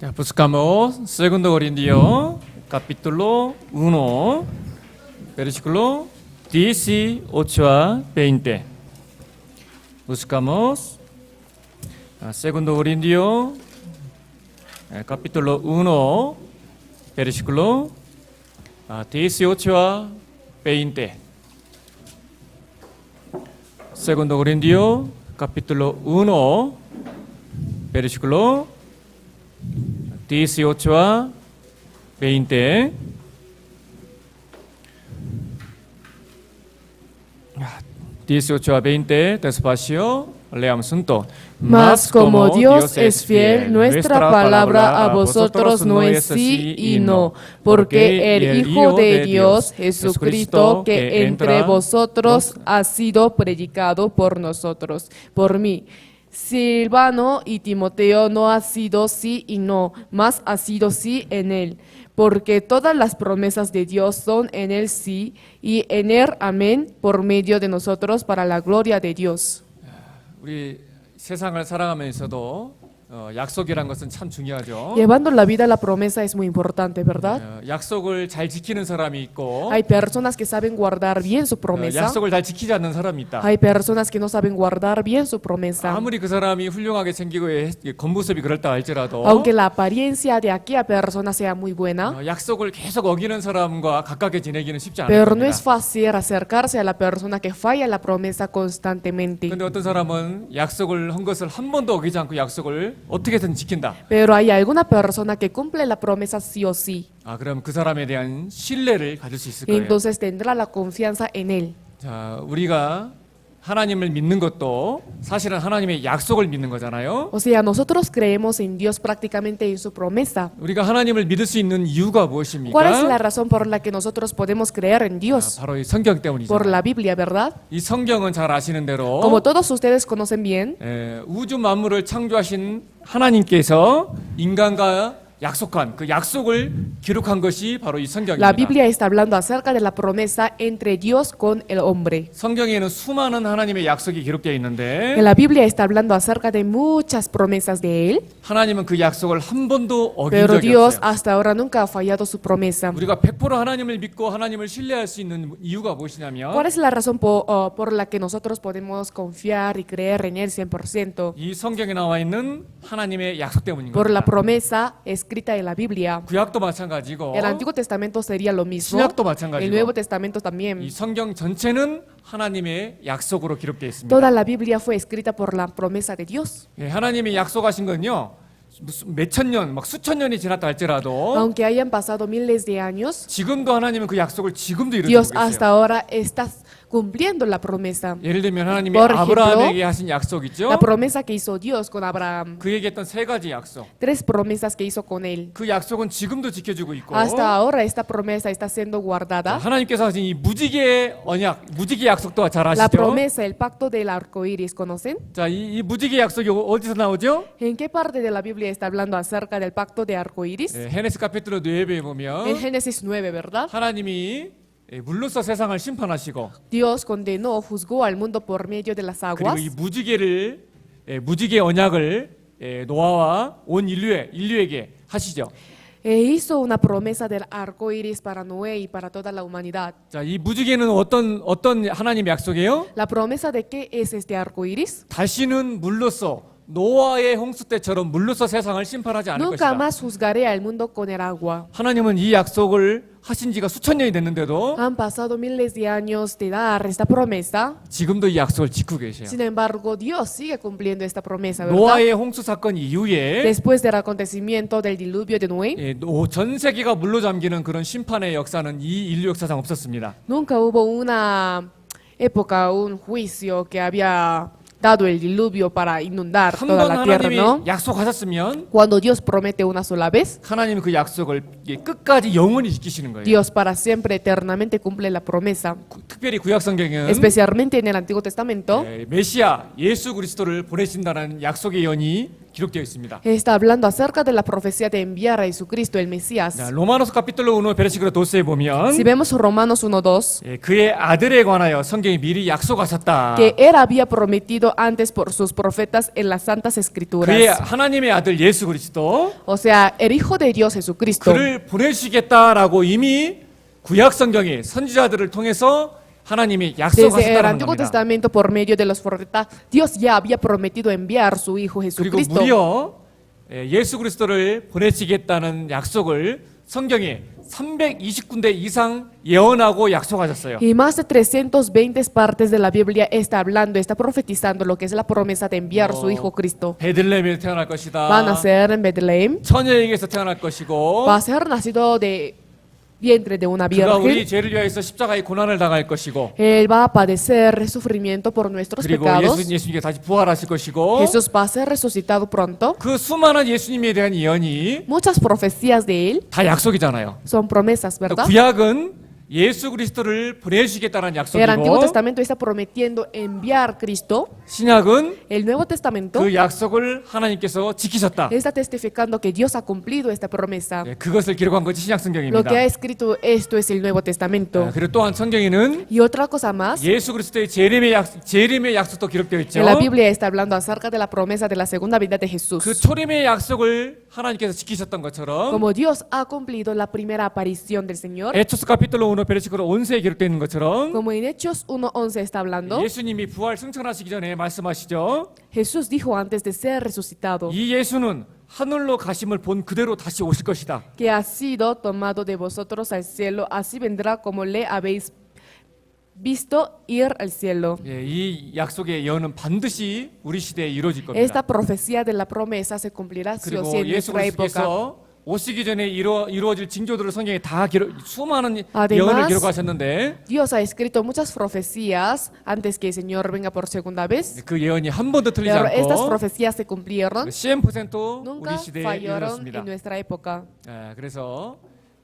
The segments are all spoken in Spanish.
Ya, buscamos 2 Corintios, capítulo 1, versículo 18 a 20. Buscamos 2 Corintios, capítulo 1, versículo 18 a 20. 2 Corintios, capítulo 1, versículo 18 a 20. 18 a 20, despacio, leamos juntos. Mas como Dios es fiel, nuestra palabra a vosotros no es sí y no, porque el Hijo de Dios, Jesucristo, que entre vosotros ha sido predicado por nosotros, por mí. Silvano y Timoteo no ha sido sí y no, mas ha sido sí en él, porque todas las promesas de Dios son en él sí y en él amén por medio de nosotros para la gloria de Dios. 우리 세상을 살아가면서도 약속이란 것은 참 중요하죠. Llevando la vida la promesa es muy importante, ¿verdad? 약속을 잘 지키는 사람이 있고 Hay personas que saben guardar bien su promesa. 약속을 잘 지키지 않는 사람이 있다. Hay personas que no saben guardar bien su promesa. 아무리 그 사람이 훌륭하게 생기고 겉모습이 그렇다 할지라도 Aunque la apariencia de aquella persona sea muy buena, 약속을 계속 어기는 사람과 가깝게 지내기는 쉽지 않을 pero no 겁니다. es fácil acercarse a la persona que falla la promesa constantemente. 근데 어떤 사람은 약속을 한 것을 한 번도 어기지 않고 약속을 어떻게든 지킨다. Pero hay alguna persona que cumple la promesa sí o sí. 그럼 그 사람에 대한 신뢰를 가질 수 있을 거예요. Entonces tendrá la confianza en él. 자, 우리가 하나님을 믿는 것도 사실은 하나님의 약속을 믿는 거잖아요. O sea, nosotros creemos en Dios prácticamente en su promesa. 우리가 하나님을 믿을 수 있는 이유가 ¿Cuál es la 무엇입니까? razón por la que nosotros podemos creer en Dios? 바로 이 성경 Por 때문이죠. la Biblia, ¿verdad? 이 성경은 잘 아시는 대로 Como todos ustedes conocen bien, 우주 만물을 창조하신 하나님께서 인간과 약속한 그 약속을 기록한 것이 바로 이 la 성경입니다. Biblia está hablando acerca de la promesa entre Dios con el hombre. 성경에는 수많은 하나님의 약속이 기록되어 있는데 En la Biblia está hablando acerca de muchas promesas de Él, 하나님은 그 약속을 한 번도 어긴 pero 적이 Dios 없어요. hasta ahora nunca ha fallado su promesa. 우리가 100% 하나님을 믿고 하나님을 신뢰할 수 있는 이유가 무엇이냐면 ¿Cuál es la razón por la que nosotros podemos confiar y creer en Él 100%? 이 성경에 나와 있는 하나님의 약속 때문인 Por la 겁니다. promesa escrita en la Biblia. 구약도 마찬가지고 El Antiguo Testamento sería lo mismo, 신약도 el 마찬가지고 Nuevo Testamento 이 también. 성경 전체는 하나님의 약속으로 기록되어 있습니다. Toda la Biblia fue escrita por la promesa de Dios. 하나님이 약속하신 건요. 무슨 몇천 년, 막 수천 년이 지났다 할지라도 Aunque hayan pasado miles de años, 지금도 하나님은 그 약속을 지금도 이루고 Dios 계세요. hasta ahora está cumpliendo la promesa. 예를 들면 하나님이 Por ejemplo, 아브라함에게 하신 약속 있죠? La promesa que hizo Dios con Abraham. 그에게 했던 3가지 약속. 3 promesas que hizo con él. 그 약속은 지금도 지켜주고 있고 Hasta ahora esta promesa está siendo guardada. 하나님께서 하신 이 무지개의 언약, 무지개 약속도 잘 La 아시죠? promesa, el pacto del arco iris, ¿conocen? 자, 이 무지개 약속이 어디서 나오죠? ¿En qué parte de la Biblia está hablando acerca del pacto de arco iris? 헤네스 카피트로 9에 En 보면 Génesis 9, ¿verdad? 하나님이 물로써 세상을 심판하시고 Dios condenó, juzgó al mundo por medio de las 그리고 aguas. 이 무지개 언약을 노아와 온 인류에게 하시죠. E hizo una promesa del arco iris para Noé y para toda la humanidad. 자, 이 무지개는 어떤 하나님의 약속이에요? ¿La promesa de qué es este arco iris? 다시는 물로써 노아의 홍수 때처럼 물로써 세상을 심판하지 않을 Nunca 것이다. más juzgaré al mundo con el agua. 하나님은 이 약속을 하신 지가 수천 년이 됐는데도 Han pasado miles de años de dar esta promesa. 지금도 이 약속을 지키고 계세요. Sin embargo, Dios sigue cumpliendo esta promesa, ¿verdad? 노아의 홍수 사건 이후에 Después del acontecimiento del diluvio de Noé, 전 세계가 물로 잠기는 그런 심판의 역사는 이 인류 역사상 없었습니다. nunca hubo una época, un juicio que había dado el diluvio para inundar 한 toda 번 la tierra, 하나님이 ¿no? 약속하셨으면 Cuando Dios promete una sola vez, 하나님은 그 약속을 끝까지 영원히 지키시는 거예요. Dios para siempre, eternamente cumple la promesa. 특별히 구약 성경은 Especialmente en el Antiguo Testamento, 메시아 예수 그리스도를 보내신다는 약속의 연이 기록되어 있습니다. está hablando acerca de la profecía de enviar a Jesucristo, el Mesías. 자, 로마노스 카피톨로 1 베르시그로 12에 보면 Si vemos Romanos 1:2, 그의 아들에 관하여 성경이 미리 약속하셨다. que él había prometido dicho antes por sus profetas en las santas 그의 escrituras. 하나님의 아들 예수 그리스도 O sea, el Hijo de Dios Jesucristo. 그를 보내시겠다라고 이미 구약 성경이 선지자들을 통해서 하나님이 Desde el 약속하셨다는 Antiguo 겁니다. Testamento, por medio de los profetas, Dios ya había prometido enviar su Hijo 그리고 Jesucristo. 무려 예수 그리스도를 보내시겠다는 약속을 성경에 329군데 이상 예언하고 약속하셨어요. Y más de 320 partes de la Biblia está hablando, está profetizando lo que es la promesa de enviar su Hijo Cristo. 베들레헴에서 태어날 Va a 것이다. nacer en Betlehem, 처녀에게서 태어날 것이고 va a ser nacido de vientre de una 그가 우리 virgen. 죄를 위하여서 십자가의 고난을 당할 것이고 Él va a padecer sufrimiento por nuestros 그리고 pecados. 예수님께 다시 부활하실 것이고 Jesús va a ser resucitado pronto. 그 수많은 예수님에 대한 예언이 Muchas profecías de él 다 약속이잖아요. son promesas, ¿verdad? 구약은 예수 그리스도를 보내주시겠다는 El Antiguo 약속이고 Testamento está prometiendo enviar Cristo. 신약은 El Nuevo Testamento 그 약속을 하나님께서 지키셨다. está testificando que Dios ha cumplido esta promesa. 그것을 기록한 것이 신약 Lo 성경입니다. que ha escrito esto es el Nuevo Testamento. 그리고 또한 성경에는 Y otra cosa más, 예수 그리스도의 재림의 약속도 기록되어 있죠. en la Biblia está hablando acerca de la promesa de la segunda vida de 그 Jesús. 초림의 약속을 하나님께서 지키셨던 것처럼 Como Dios ha cumplido la primera aparición del Señor, 에토스 카피톨로 1 베르시크로 온세에 기록되어 있는 것처럼 como en Hechos 1:11 está hablando, 예수님이 부활 승천하시기 전에 말씀하시죠. Jesús dijo antes de ser resucitado 이 예수는 하늘로 가심을 본 그대로 다시 오실 것이다. que ha sido tomado de vosotros al cielo, así vendrá como le habéis visto ir al cielo. 이 약속의 예언은 반드시 우리 시대에 이루어질 겁니다. Esta profecía de la promesa se cumplirá sí o sí 그리고 en 예수 nuestra época. 그리스도께서 오시기 전에 이루어질 징조들을 성경에 다 수많은 Además, 예언을 기록하셨는데 Dios ha escrito muchas profecías antes que el Señor venga por segunda vez, 그 예언이 한 번도 틀리지 pero estas 않고 profecías se cumplieron, 100% nunca 우리 시대에 fallaron 이루어졌습니다. en nuestra época. 그래서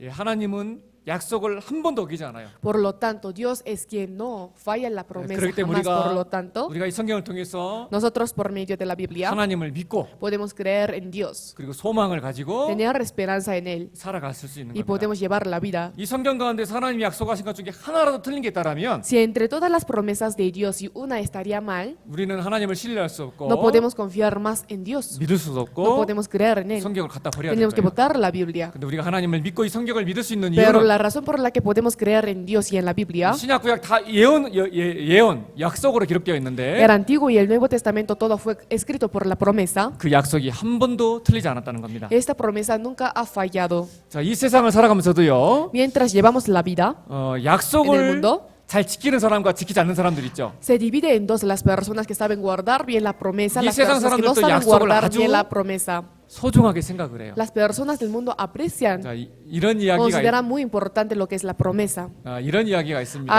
하나님은 약속을 한 번도 어기지 않아요. Por lo tanto, Dios es quien no falla en la promesa 그렇기 때문에 jamás. Por lo tanto, 우리가 이 성경을 통해서 nosotros por medio de la Biblia 하나님을 믿고 podemos creer en Dios, 그리고 소망을 가지고 tener esperanza en Él 살아갔을 수 있는 y 겁니다. podemos llevar la vida. 이 성경 가운데서 하나님이 약속하신 것 중에 하나라도 틀린 게 있다라면 Si entre todas las promesas de Dios y una estaría mal, 우리는 하나님을 신뢰할 수 없고 no podemos confiar más en Dios, 믿을 수도 no 없고 podemos creer en Él. 성경을 갖다 버려야 Tenemos que 돼요. botar la Biblia. 근데 우리가 하나님을 믿고 이 성경을 믿을 수 있는 Pero 이유는 la razón por la que podemos creer en Dios y en la Biblia, 신약 구약 다 예언 약속으로 기록되어 있는데 el Antiguo y el Nuevo Testamento todo fue escrito por la promesa. 그 약속이 한 번도 틀리지 않았다는 겁니다. Esta promesa nunca ha fallado. 자, 이 세상을 살아가면서도요. Mientras llevamos la vida, en el 약속을 mundo 잘 지키는 사람과 지키지 않는 사람들 있죠. se divide en dos: las personas que saben guardar bien la promesa, 이 las 세상 personas que no 사람들도 saben 약속을 guardar 아주 bien la promesa. 소중하게 생각을 해요. Las personas del mundo aprecian, 자, 이런 이야기가 consideran muy importante lo que es la promesa. 이런 이야기가 있습니다.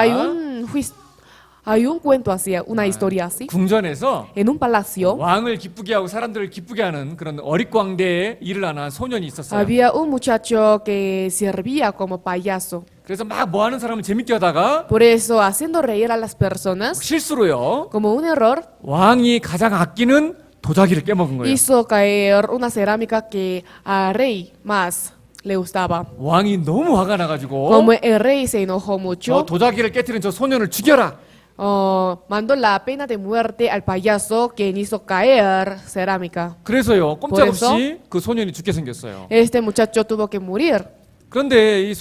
Hay un cuento así, una historia así. 궁전에서 En un palacio 왕을 기쁘게 하고 사람들을 기쁘게 하는 그런 어릿광대에 일을 하는 소년이 있었어요. había un muchacho que servía como payaso. 그래서 막 뭐 하는 사람을 재밌게 하다가 Por eso, haciendo reír a las personas, 실수로요. como un error, 왕이 가장 아끼는 도자기를 깨먹은 거예요. hizo caer una cerámica que al rey más le gustaba. 왕이 너무 화가 나가지고 Como el rey se enojó 저 mucho, 도자기를 깨뜨린 저 소년을 죽여라. mandó la pena de muerte al payaso quien hizo caer cerámica. 그래서요 꼼짝없이 그래서? 그 소년이 죽게 생겼어요. Este muchacho tuvo que morir. 그런데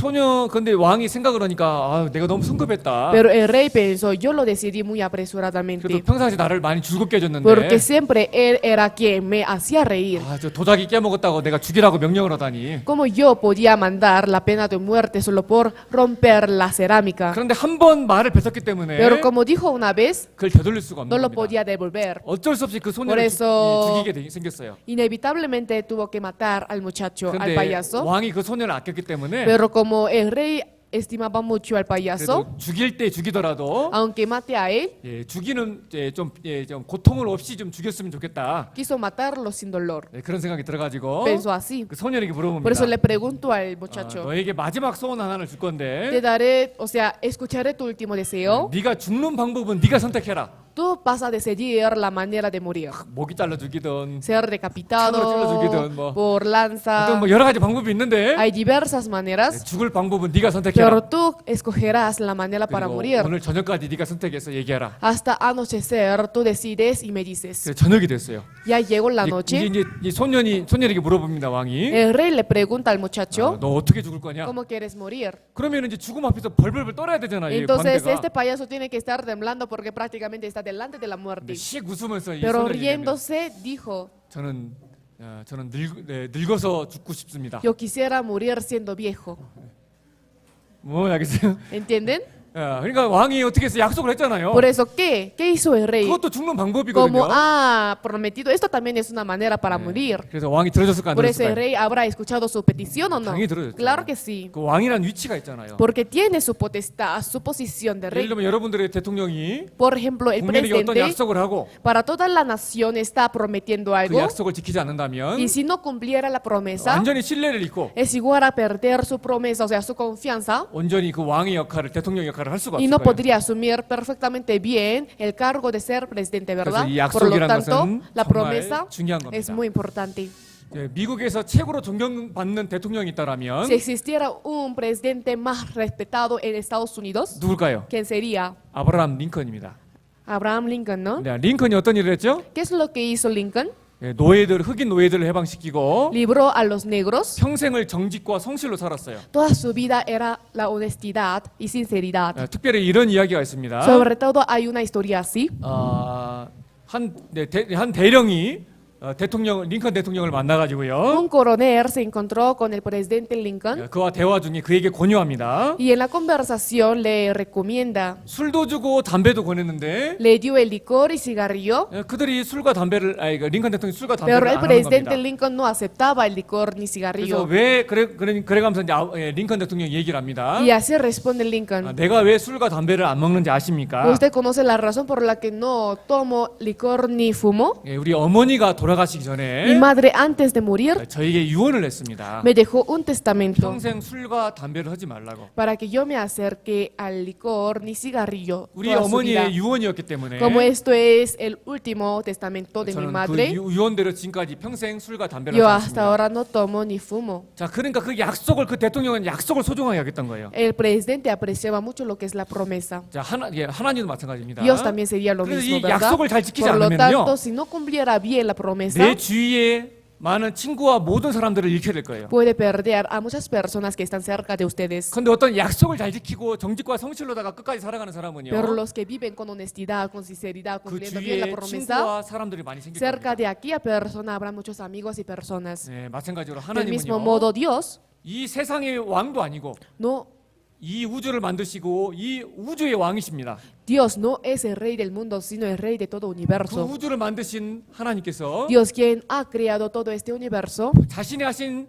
근데 왕이 생각을 하니까 내가 너무 성급했다. Pero el rey pensó, yo lo decidí muy 그래도 apresuradamente, 평상시 나를 많이 즐겁게 해줬는데 porque siempre él era quien me hacía reír. 저 도자기 깨먹었다고 내가 죽이라고 명령을 하다니. ¿Cómo yo podía mandar la pena de muerte solo por romper la cerámica? 그런데 한 번 말을 뱉었기 때문에 Pero como dijo una vez, 그걸 되돌릴 수가 없는 no lo 겁니다. podía devolver. 어쩔 수 없이 그 Por 소년을 eso- 죽이게 생겼어요. Inevitablemente tuvo que matar al muchacho, al 그런데 payaso. 왕이 그 소년을 아꼈기 때문에 Pero como el rey estimaba mucho al payaso, 그래도 죽일 때 죽이더라도 aunque mate a él, 죽이는 좀 고통을 없이 좀 죽였으면 좋겠다. quiso matarlo sin dolor. 그런 생각이 들어가지고 Pensó así. 그 소년에게 Por 물어봅니다. eso le pregunto al muchacho, 너에게 마지막 소원 하나를 줄 te 건데 daré, o sea, escucharé tu último deseo, 네가 죽는 방법은 네가 선택해라. tú vas a decidir la manera de morir. 목이 잘라 죽이든 Ser 칼로 찔러 decapitado 죽이든 뭐 por 어떤 lanza. 뭐 여러 가지 방법이 있는데 Hay diversas maneras, 죽을 방법은 네가 선택해라. pero tú escogerás la manera para 그리고 morir. 오늘 저녁까지 네가 선택해서 얘기하라. Hasta anochecer tú decides y me dices. 그래서 저녁이 됐어요. Ya llegó la 이제 noche. 이 소년에게 물어봅니다. 왕이 El rey le pregunta al muchacho, 너 어떻게 죽을 거냐? ¿cómo quieres morir? 그러면 이제 죽음 앞에서 벌벌벌 떨어야 되잖아. 이 Entonces 광대가. este payaso tiene que estar temblando porque prácticamente está delante de la 근데 muerte. 씩 웃으면서 이 Pero 소년이 얘기하면 riéndose dijo, 저는 늙어서 죽고 싶습니다. yo quisiera morir siendo viejo. 뭐 알겠어요? ¿Entienden? 그러니까 왕이 어떻게 해서 약속을 했잖아요. Por eso, ¿qué? ¿Qué hizo el rey? 그것도 죽는 Como 방법이거든요. ha prometido, esto también es una manera para morir. 그래서 왕이 들어줬을까 안 Por eso el 들어줬을까? rey habrá escuchado su petición o no. 당연히 들어줬죠. Claro que sí. 그 왕이란 위치가 있잖아요. Porque tiene su potestad, su posición de 예를 rey. 들면 여러분들의 대통령이 Por ejemplo, el 국민에게 어떤 presidente 약속을 하고 para toda la nación está prometiendo 그 algo 약속을 지키지 않는다면 y si no cumpliera la promesa, 완전히 신뢰를 잃고 es igual a perder su promesa, o sea, su confianza, 온전히 그 왕의 역할을 대통령 역할을 할 수가 y 없을 no 거예요. podría asumir perfectamente bien el cargo de ser presidente, ¿verdad? 그래서 이 Por lo 약속이란 tanto, 것은 la 정말 promesa 중요한 es 겁니다. muy importante. 미국에서 최고로 존경받는 대통령이 있다라면 Si existiera un presidente más respetado en Estados Unidos, 누굴까요? ¿quién sería? 아브라함 링컨입니다. Abraham Lincoln, ¿no? 네, 링컨이 어떤 일을 했죠? ¿Qué es lo que hizo Lincoln? 흑인 노예들을 해방시키고 Libró a los negros. 평생을 정직과 성실로 살았어요. Toda su vida era la honestidad y sinceridad. 특별히 이런 이야기가 있습니다. Sobre todo hay una historia así. 한 대령이 링컨 대통령을 만나가지고요. Un coronel se encontró con el presidente Lincoln 그와 대화 중에 그에게 권유합니다. y en la conversación le recomienda, 술도 주고 담배도 권했는데 le dio el licor y cigarrillo, 그들이 링컨 대통령이 술과 pero 담배를 el 안 하는 presidente 겁니다. Lincoln no aceptaba el licor ni 그래서 cigarrillo. 왜 그래가면서 이제 링컨 대통령이 얘기를 합니다. Y así responde Lincoln. 내가 왜 술과 담배를 안 먹는지 아십니까? ¿Usted conoce la razón por la que no tomo licor ni fumo? 우리 어머니가 돌아가시기 Mi 전에 madre antes de morir 저에게 유언을 했습니다. me dejó un testamento 평생 술과 담배를 하지 말라고. para que yo me acerque al licor ni cigarrillo 우리 toda su vida. 어머니의 유언이었기 때문에 Como esto es el último testamento de mi 저는 그 madre, 유언대로 지금까지 평생 술과 담배를 yo 하지 hasta 않습니다. ahora no tomo ni fumo. 자, 그러니까 그 약속을 그 대통령은 약속을 소중하게 하겠던 거예요. El presidente apreciaba mucho lo que es la promesa. 자, 하나님도 마찬가지입니다. Dios también sería lo 그래서 mismo, 이 ¿verdad? 약속을 잘 지키지 Por lo 않으면요, tanto, si no cumpliera bien la promesa, 내 주위에 많은 친구와 모든 사람들을 잃게 될 거예요. puede perder a muchas personas que están cerca de ustedes. 근데 어떤 약속을 잘 지키고 정직과 성실로다가 끝까지 살아가는 사람은요, Pero los que viven con honestidad, con sinceridad, 그 cumpliendo bien la 주위에 promesa, 친구와 사람들이 많이 생길 cerca 겁니다. de aquella persona habrá muchos amigos y personas. 네, 마찬가지로 Del mismo 하나님은요, modo, Dios 이 세상의 왕도 아니고 no, 이 우주를 만드시고 이 우주의 왕이십니다. Dios no es el rey del mundo, sino el rey de todo 그 universo. 우주를 만드신 하나님께서 Dios quien ha creado todo este universo 자신이 하신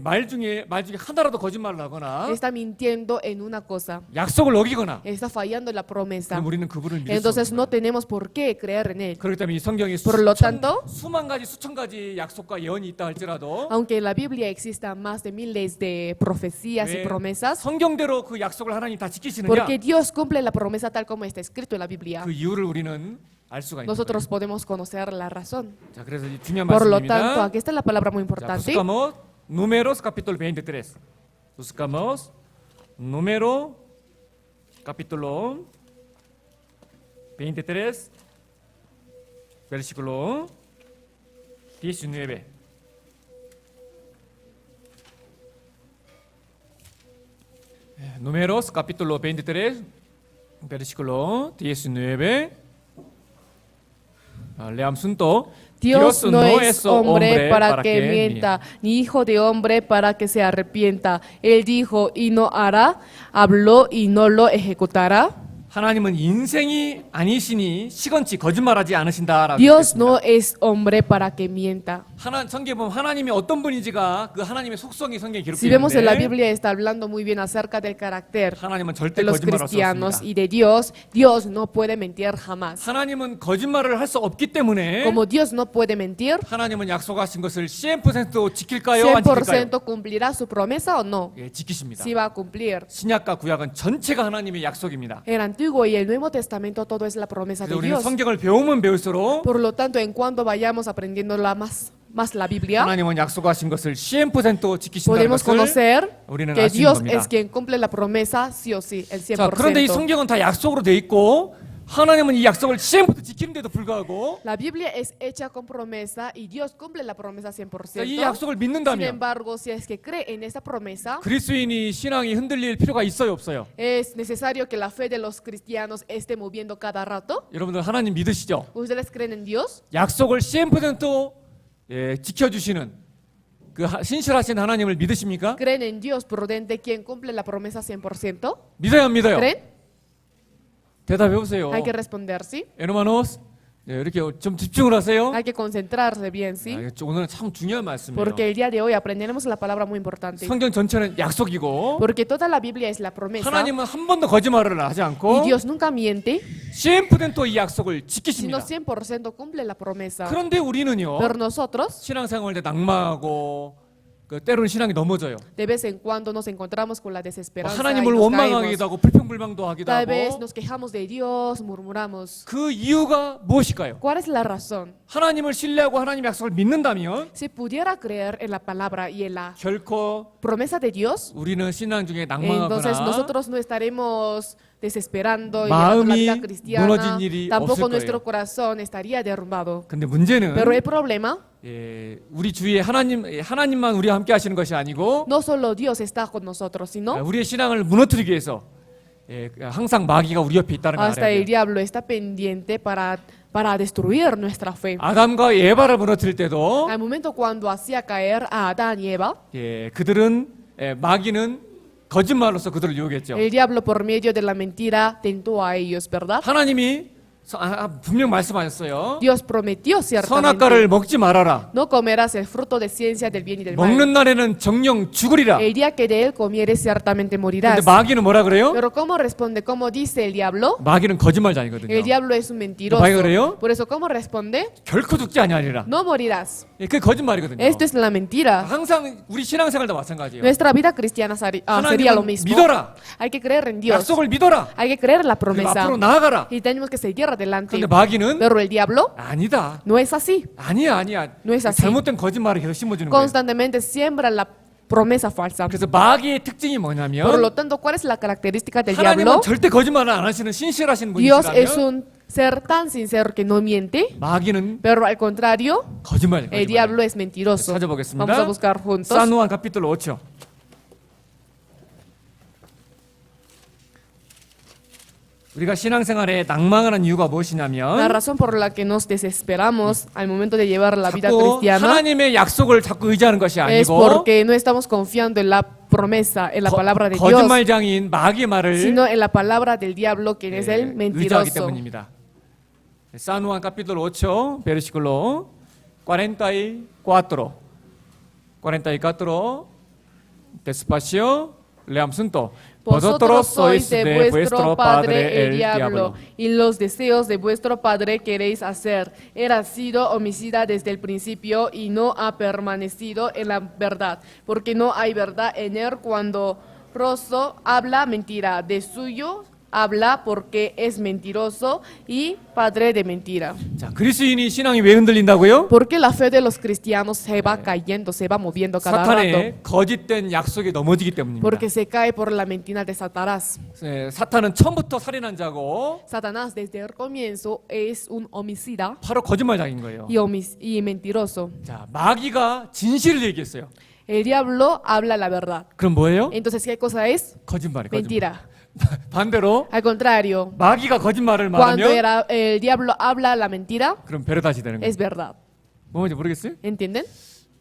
말 중에 하나라도 거짓말을 하거나 está mintiendo en una cosa, 약속을 어기거나 está fallando en la promesa. 그럼 우리는 그분을 믿을 수 Entonces 없는 no 거예요. tenemos por qué creer en él. 그렇기 때문에 이 성경에 Por lo tanto, 수만 가지 수천 가지 약속과 예언이 있다 할지라도 aunque en la Biblia existan más de miles de profecías y 왜 promesas, 성경대로 그 약속을 하나님 다 지키시느냐, porque Dios cumple la promesa tal como está escrito en la Biblia, 그 이유를 우리는 알 수가 있는 거예요. nosotros podemos conocer la razón. 자, 그래서 이 중요한 Por lo tanto, 말씀입니다. aquí está la palabra muy 자, importante. buscamos Números capítulo 23. Buscamos Número capítulo 23 versículo 19. Números capítulo 23 versículo 19. Leamos juntos. Dios no es hombre para que mienta, ni hijo de hombre para que se arrepienta. Él dijo y no hará, habló y no lo ejecutará. 하나님은 인생이 아니시니 시건치 거짓말하지 않으신다라고. Dios no es hombre para que mienta. 성경에 보면 하나님이 어떤 분인지가 그 하나님의 속성이 성경에 Si vemos en la 기록되어 있는데 Biblia está hablando muy bien acerca del carácter 하나님은 de 절대 los 거짓말할 수 cristianos 없습니다. y de Dios. Dios no puede mentir jamás. 하나님은 거짓말을 할 수 없기 때문에 Como Dios no puede mentir, 하나님은 약속하신 것을 100% 지킬까요? 안 지킬까요? 100% cumplirá su promesa o no. 예, 지키십니다. Si va a cumplir. 신약과 구약은 전체가 하나님의 약속입니다. El Antiguo y el Nuevo Testamento todo es la promesa de 그래서 우리는 Dios. 성경을 배우면 배울수록 Por lo tanto, en cuanto vayamos aprendiendo más la Biblia, 하나님은 약속하신 것을 100% 지키신다는 podemos 것을 conocer 우리는 que 알 수 있는 Dios 겁니다. es quien cumple la promesa sí o sí, el 자, 그런데 이 100%. 성경은 다 약속으로 돼 있고 하나님은 이 약속을 100% 지키는데도 불구하고 La Biblia es hecha con promesa y Dios cumple la promesa 자, 이 100%. 약속을 Sin 믿는다면 embargo, si es que cree en esa promesa, 그리스도인이 신앙이 흔들릴 필요가 있어요, 없어요? ¿es necesario que la fe de los cristianos esté moviendo cada rato? 여러분들 하나님 믿으시죠? ¿Ustedes creen en Dios? 약속을 100% 지켜주시는 그 신실하신 하나님을 믿으십니까? ¿Creen en Dios prudente quien cumple la promesa 100%? 믿어요, 안 믿어요? ¿Creen? 대답해 보세요. Hay que responder sí. 에르마노스, 이렇게 좀 집중을 하세요. Hay que concentrarse bien, ¿sí? 오늘은 참 중요한 말씀이에요. Porque el día de hoy aprenderemos la palabra muy importante. 성경 전체는 약속이고 Porque toda la Biblia es la promesa 하나님은 한 번도 거짓말을 하지 y 않고 Dios nunca miente, 100% 이 약속을 sino 지키십니다. 100% cumple la promesa. 그런데 우리는요, Pero nosotros, 신앙생활 때 낭망하고 때로는 신앙이 넘어져요. de vez en cuando nos encontramos con la desesperanza y 하나님을 nos 원망하기도 caemos. 하고 불평불만도 하기도 Tal vez 하고 nos quejamos de Dios, murmuramos. 그 이유가 무엇일까요? ¿Cuál es la razón? 하나님을 신뢰하고 하나님의 약속을 믿는다면 Si pudiera creer en la palabra y en la 결코 promesa de Dios, 우리는 신앙 중에 entonces 낭망하거나 nosotros no estaremos desesperando y llevando la vida 마음이 cristiana. 무너진 일이 Tampoco 없을 nuestro 거예요. corazón estaría derrumbado. 근데 문제는 Pero el problema, 우리 주위에 하나님만 우리와 함께 하시는 것이 아니고 no solo Dios está con nosotros, sino 우리의 신앙을 무너뜨리기 위해서 항상 마귀가 우리 옆에 있다는 걸 hasta 알아야 el 돼요. diablo está pendiente para destruir nuestra fe. 아담과 에바를 무너뜨릴 때도 Al momento cuando hacía caer a Adán y Eva, 그들은 마귀는 거짓말로서 그들을 유혹했죠. el diablo por medio de la mentira tentó a ellos, ¿verdad? 하나님이 분명 말씀하셨어요. Dios prometió 선악과를 ciertamente, 먹지 말아라. no comerás el fruto de ciencia del bien y del mal. 먹는 날에는 정령 죽으리라. El día que de él comieres ciertamente 근데 morirás. 마귀는 뭐라 그래요? Pero ¿cómo responde? ¿Cómo dice el diablo? 마귀는 거짓말장이거든요. El diablo es un mentiroso. ¿Ma귀가 그래요? Por eso, ¿cómo responde? 결코 죽지 아니하리라. No morirás. 그게 거짓말이거든요. Esto es la mentira. 항상 우리 신앙생활도 마찬가지예요. Nuestra vida cristiana sería lo 하나님은 mismo. 믿어라. Hay que creer en Dios. 약속을 믿어라. Hay que creer en la 그리고 promesa. 앞으로 나아가라. Y tenemos que seguir adelante. 그런데 마귀는 Pero el diablo 아니다. no es así. 아니야. No es así. 잘못된 거짓말을 계속 심어주는 거예요. Constantemente siembra la promesa falsa. 그래서 마귀의 특징이 Por 뭐냐면 lo tanto, ¿cuál es la característica del 하나님은 diablo? 절대 거짓말을 안 하시는 신실하신 Dios es 분이시라면 un ser tan sincero que no miente, 마귀는 pero al contrario, 거짓말. el diablo es mentiroso. 찾아보겠습니다. Vamos a buscar juntos. 산후한 카피톨 5죠. 우리가 신앙생활에 낭망하는 이유가 La 무엇이냐면 razón por la que nos desesperamos al momento de llevar la vida 자꾸 cristiana 하나님의 약속을 자꾸 의지하는 것이 es 아니고 porque no estamos confiando en la promesa, en la palabra de Dios, 거짓말장인 마귀의 말을 sino en la palabra del diablo, quien es el 의지하기 mentiroso. 때문입니다. San Juan capítulo 8, versículo 44. 44. Despacio, leamos juntos. Vosotros sois de vuestro padre el diablo, y los deseos de vuestro padre queréis hacer. Él ha sido homicida desde el principio y no ha permanecido en la verdad, porque no hay verdad en él. Cuando Rosso habla mentira, de suyo habla porque es mentiroso y padre de mentira. 자, 그리스도인이 신앙이 왜 흔들린다고요? Porque la fe de los cristianos se va cayendo, se va moviendo cada rato. 사탄의 거짓된 약속에 넘어지기 때문입니다. Porque se cae por la mentira de Satanás. 사탄은 처음부터 살인한 자고 Satanás desde el comienzo es un homicida 바로 거짓말장인 거예요. y mentiroso. 자, 마귀가 진실을 얘기했어요. El diablo habla la verdad. 그럼 뭐예요? Entonces, ¿qué cosa es? 거짓말이에요. 거짓말. Mentira. 반대로 Al contrario, 마귀가 거짓말을 cuando 말하면 el diablo habla la mentira, 그럼 베르다시 되는 거예요. es verdad. 뭔지 모르겠어요? ¿Entienden?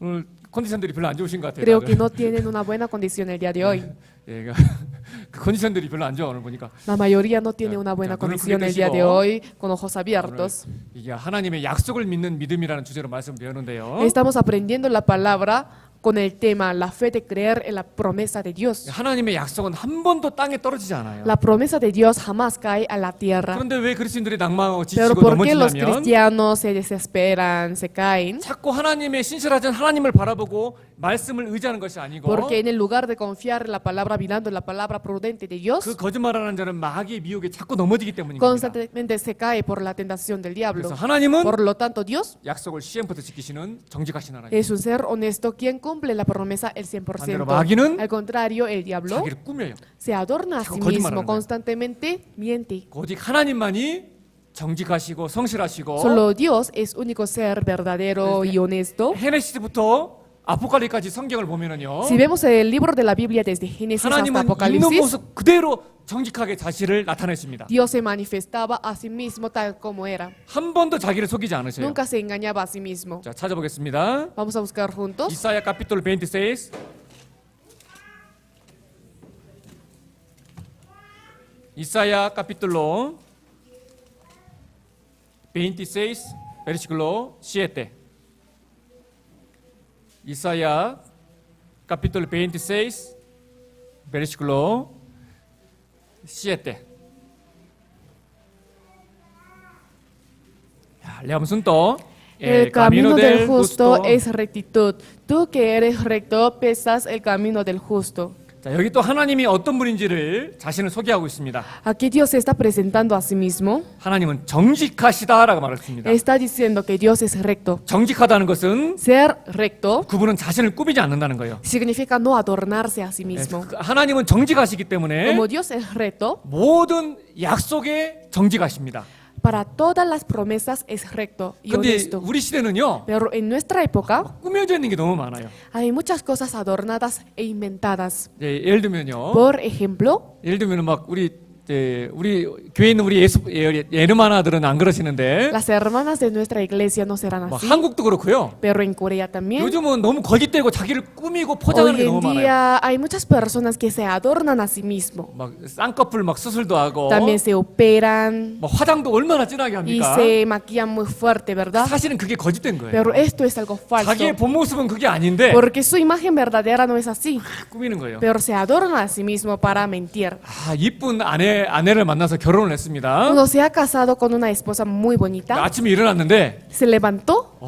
오늘 컨디션들이 별로 안 좋으신 것 같아요. Creo 다들. que no tienen una buena condición el día de hoy. 예, 그 컨디션들이 별로 안 좋아 오늘 보니까. La mayoría no tiene Ya, una buena ya, 눈을 condición 크게 el día de 뜨시고. hoy con ojos abiertos. 오늘 이게 하나님의 약속을 믿는 믿음이라는 주제로 말씀 배우는데요. Estamos aprendiendo la palabra con el tema la fe de creer en la promesa de Dios. 하나님의 약속은 한 번도 땅에 떨어지지 않아요. La promesa de Dios jamás cae a la tierra. 그런데 왜 그리스도인들이 낭망하고 Pero 지치고 ¿por qué los 넘어지냐면 cristianos se desesperan, se caen? 자꾸 하나님의 신실하신 하나님을 바라보고 말씀을 의지하는 것이 아니고 Porque en el lugar de confiar en la palabra, mirando en la palabra prudente de Dios, 그 거짓말하는 자는 마귀의 미혹에 자꾸 넘어지기 때문입니다. constantemente se cae por la tentación del diablo. 그래서 하나님은 Por lo tanto, Dios 약속을 시행부터 지키시는 정직하신 하나님. es un ser honesto quien cumple la promesa el 반대로 100%. 마귀는 Al contrario, el diablo 자기를 꾸며요. se adorna a sí 거짓말하는 mismo, 거예요. constantemente miente. 오직 하나님만이 정직하시고 성실하시고 Solo Dios es único ser verdadero y honesto. 헤네시스부터 아포칼립까지 성경을 보면은요. Si vemos el libro de la Biblia desde Génesis hasta 하나님은 있는 Apocalipsis, 모습 그대로 정직하게 자신을 나타내십니다. Dios se manifestaba a sí mismo tal como era. 한 번도 자기를 속이지 않으세요. Nunca se engañaba a sí mismo. 자, 찾아보겠습니다. Vamos a buscar juntos. 이사야 capítulo 26. 이사야 capítulo 26 versículo 7. 이사야 capítulo 26 versículo 7. 야, leamos juntos. El camino del justo es rectitud. Tú que eres recto, pesas el camino del justo. 자, 여기 또 하나님이 어떤 분인지를 자신을 소개하고 있습니다. Aquí Dios se está presentando a sí mismo. 하나님은 정직하시다라고 말했습니다. Está diciendo que Dios es recto. 정직하다는 것은 Ser recto 그분은 자신을 꾸미지 않는다는 거예요. significa no adornarse a sí mismo. 하나님은 정직하시기 때문에 Como Dios es recto, 모든 약속에 정직하십니다. para todas las promesas es recto y 근데 honesto. 우리 시대는요, Pero en nuestra época 꾸며져 있는 게 너무 많아요. hay muchas cosas adornadas e inventadas. 예를 들면요, Por ejemplo, 예를 들면 막 우리 교회 있는 우리 예르마나들은 안 그러시는데, las hermanas de nuestra iglesia no serán 뭐 así, 한국도 그렇고요. pero en Corea también. 요즘은 너무 거짓되고 자기를 꾸미고 포장하는 Hoy 게 en 너무 많아요. día hay muchas personas que se adornan a sí mismo. 막 쌍꺼풀 막 수술도 하고, También se operan 뭐 화장도 얼마나 진하게 y 합니까? se maquillan muy fuerte, ¿verdad? 사실은 그게 거짓된 거예요. Pero esto es algo falso. 자기의 본 모습은 그게 아닌데 Porque su imagen verdadera no es así. 꾸미는 거예요. Pero se adorna a sí mismo para mentir. 아, 이쁜 아내를 만나서 결혼을 했습니다. Uno se ha casado con una esposa muy bonita. 아침에 일어났는데 Se levantó,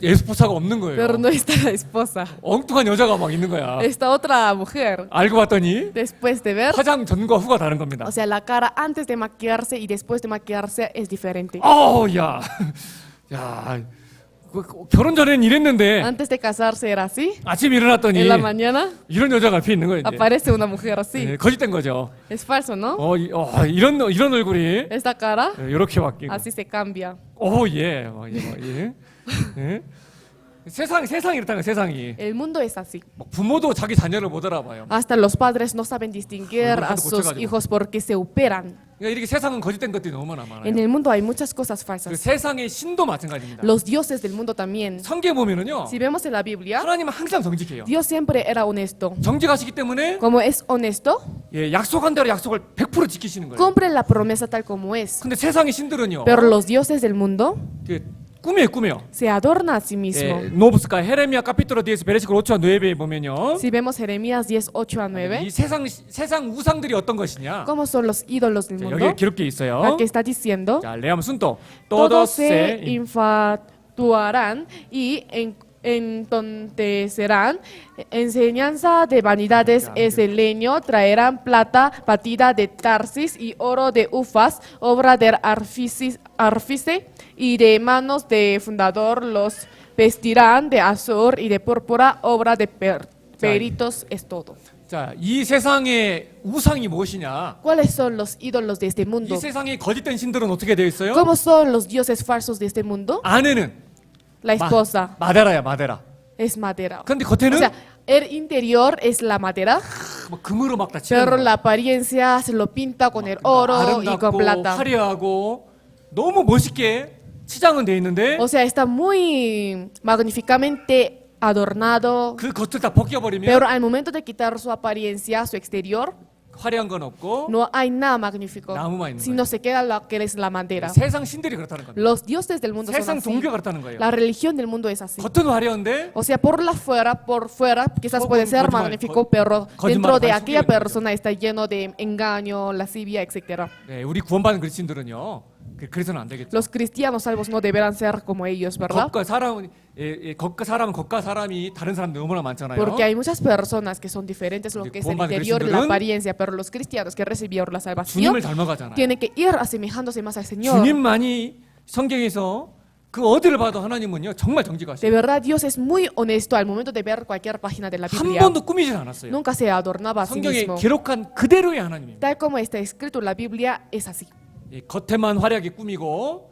에스포사가 없는 pero 거예요. no está la esposa. 엉뚱한 여자가 막 있는 거야. Está otra mujer. 알고 봤더니 Después de ver, 화장 전과 후가 다른 겁니다. o sea, la cara antes de maquillarse y después de maquillarse es diferente. 야, 야, 결혼 전에는 이랬는데 Antes de casarse era así. 아침에 일어났더니 En la mañana 이런 여자가 앞에 있는 거예요. 이제. aparece una mujer así. 네, 거짓된 거죠. Es falso, ¿no? 이런 얼굴이 Esta cara 이렇게 바뀌고. así se cambia. 예. 예. 세상이 이렇다는 거예요, 세상이. El mundo es así. 막 부모도 자기 자녀를 못 알아봐요. Hasta los padres no saben distinguir a sus 고쳐가지고. hijos porque se operan. 그러니까 이렇게 세상은 거짓된 것들이 너무나 많아요. En el mundo hay muchas cosas 그 falsas. 세상의 신도 마찬가지입니다. Los dioses del mundo también. 성경에 보면은요, Si vemos en la Biblia, 하나님은 항상 정직해요. Dios siempre era honesto. 정직하시기 때문에 Como es honesto, 예, 약속한 대로 약속을 100% 지키시는 거예요. cumple la promesa tal como es. 근데 세상의 신들은요, Pero los dioses del mundo 꾸며요. se adornan a sí mismo. 예, 노브스카 헤레미야 카피토로 디에스 베레시코 5와 9에 보면요, Si vemos Jeremías 10, 8 a 9, 이 세상 우상들이 어떤 것이냐? ¿cómo son los ídolos del 자, mundo? 여기 기록되어 있어요. Aquí está diciendo, 자, 레아무 순도 todos se infatuarán y entontecerán. Enseñanza de vanidades es el leño, traerán plata batida de Tarsis y oro de Ufas, obra del artífice y de manos de fundador los vestirán de azur y de púrpura, obra de peritos es todo. 자, 이 세상의 우상이 무엇이냐? ¿Cuáles son los ídolos de este 이 mundo? 세상의 거짓된 신들은 어떻게 되어 있어요? ¿Cómo son los dioses falsos de este mundo? 안에는 La esposa 마데라야, 마데라. es madera. 근데 O 겉에는 sea, el interior es la madera, 막 금으로 막 다 pero 칠하는 la apariencia se lo pinta con el oro y con 아름답고 plata. 화려하고 너무 멋있게 치장은 돼 있는데 O sea, está muy magníficamente adornado, 그 겉을 다 벗겨버리면 pero al momento de quitar su apariencia, su exterior, 화려한 건 없고 no hay nada magnífico, 나무만 있는 sino se queda lo que es la madera. 세상 신들이 그렇다는 겁니다. Los dioses del mundo son 세상 así. 종교가 그렇다는 거예요. La religión del mundo es así. 겉은 화려한데 O sea, por fuera, quizás puede ser 거짓말, magnífico, pero dentro de 거짓말, aquella 속이는 persona está lleno de engaño, lascivia, etc. 네, 우리 구원받은 그리스도인들은요 그래서는 안 되겠죠. Los cristianos salvos no deberán ser como ellos, ¿verdad? 겉과 사람이 다른 사람 너무나 많잖아요. Porque hay muchas personas que son diferentes lo que es el 구원받은 interior y la 그리스도들은 apariencia, pero los cristianos que recibieron la salvación 주님을 닮아가잖아요. tienen que ir asemejándose más al Señor. 주님만이 성경에서 그 어디를 봐도 하나님은요 정말 De 정직하시고 verdad, Dios es muy honesto al momento de ver cualquier página de la 한 Biblia. 번도 꾸미질 않았어요. Nunca se adornaba a sí 성경에 mismo. 기록한 그대로의 하나님입니다. Tal como está escrito en la Biblia, es así. 겉에만 화려하게 꾸미고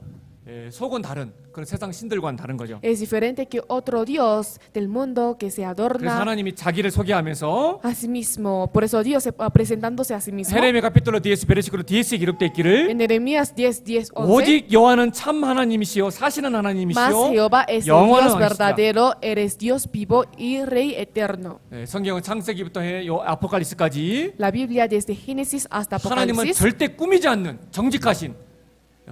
속은 다른 그런 세상 신들과는 다른 거죠. Es diferente que otro Dios del mundo que se 그래서 adorna 하나님이 자기를 소개하면서 a sí mismo. Por eso Dios presentándose a sí mismo. 헤레미야 카피톨로 디에스 베르시클로 디에스에 기록되어 있기를 En Jeremías 10, 10, 11. 오직 여호와는 참 하나님이시요 사실은 Mas 하나님이시요 Jehová es el 영원한 Dios 왕이시다. verdadero, eres Dios vivo y Rey eterno. 성경은 창세기부터 아포칼리스까지 La Biblia desde Génesis hasta 하나님은 Apocalipsis 절대 꾸미지 않는 정직하신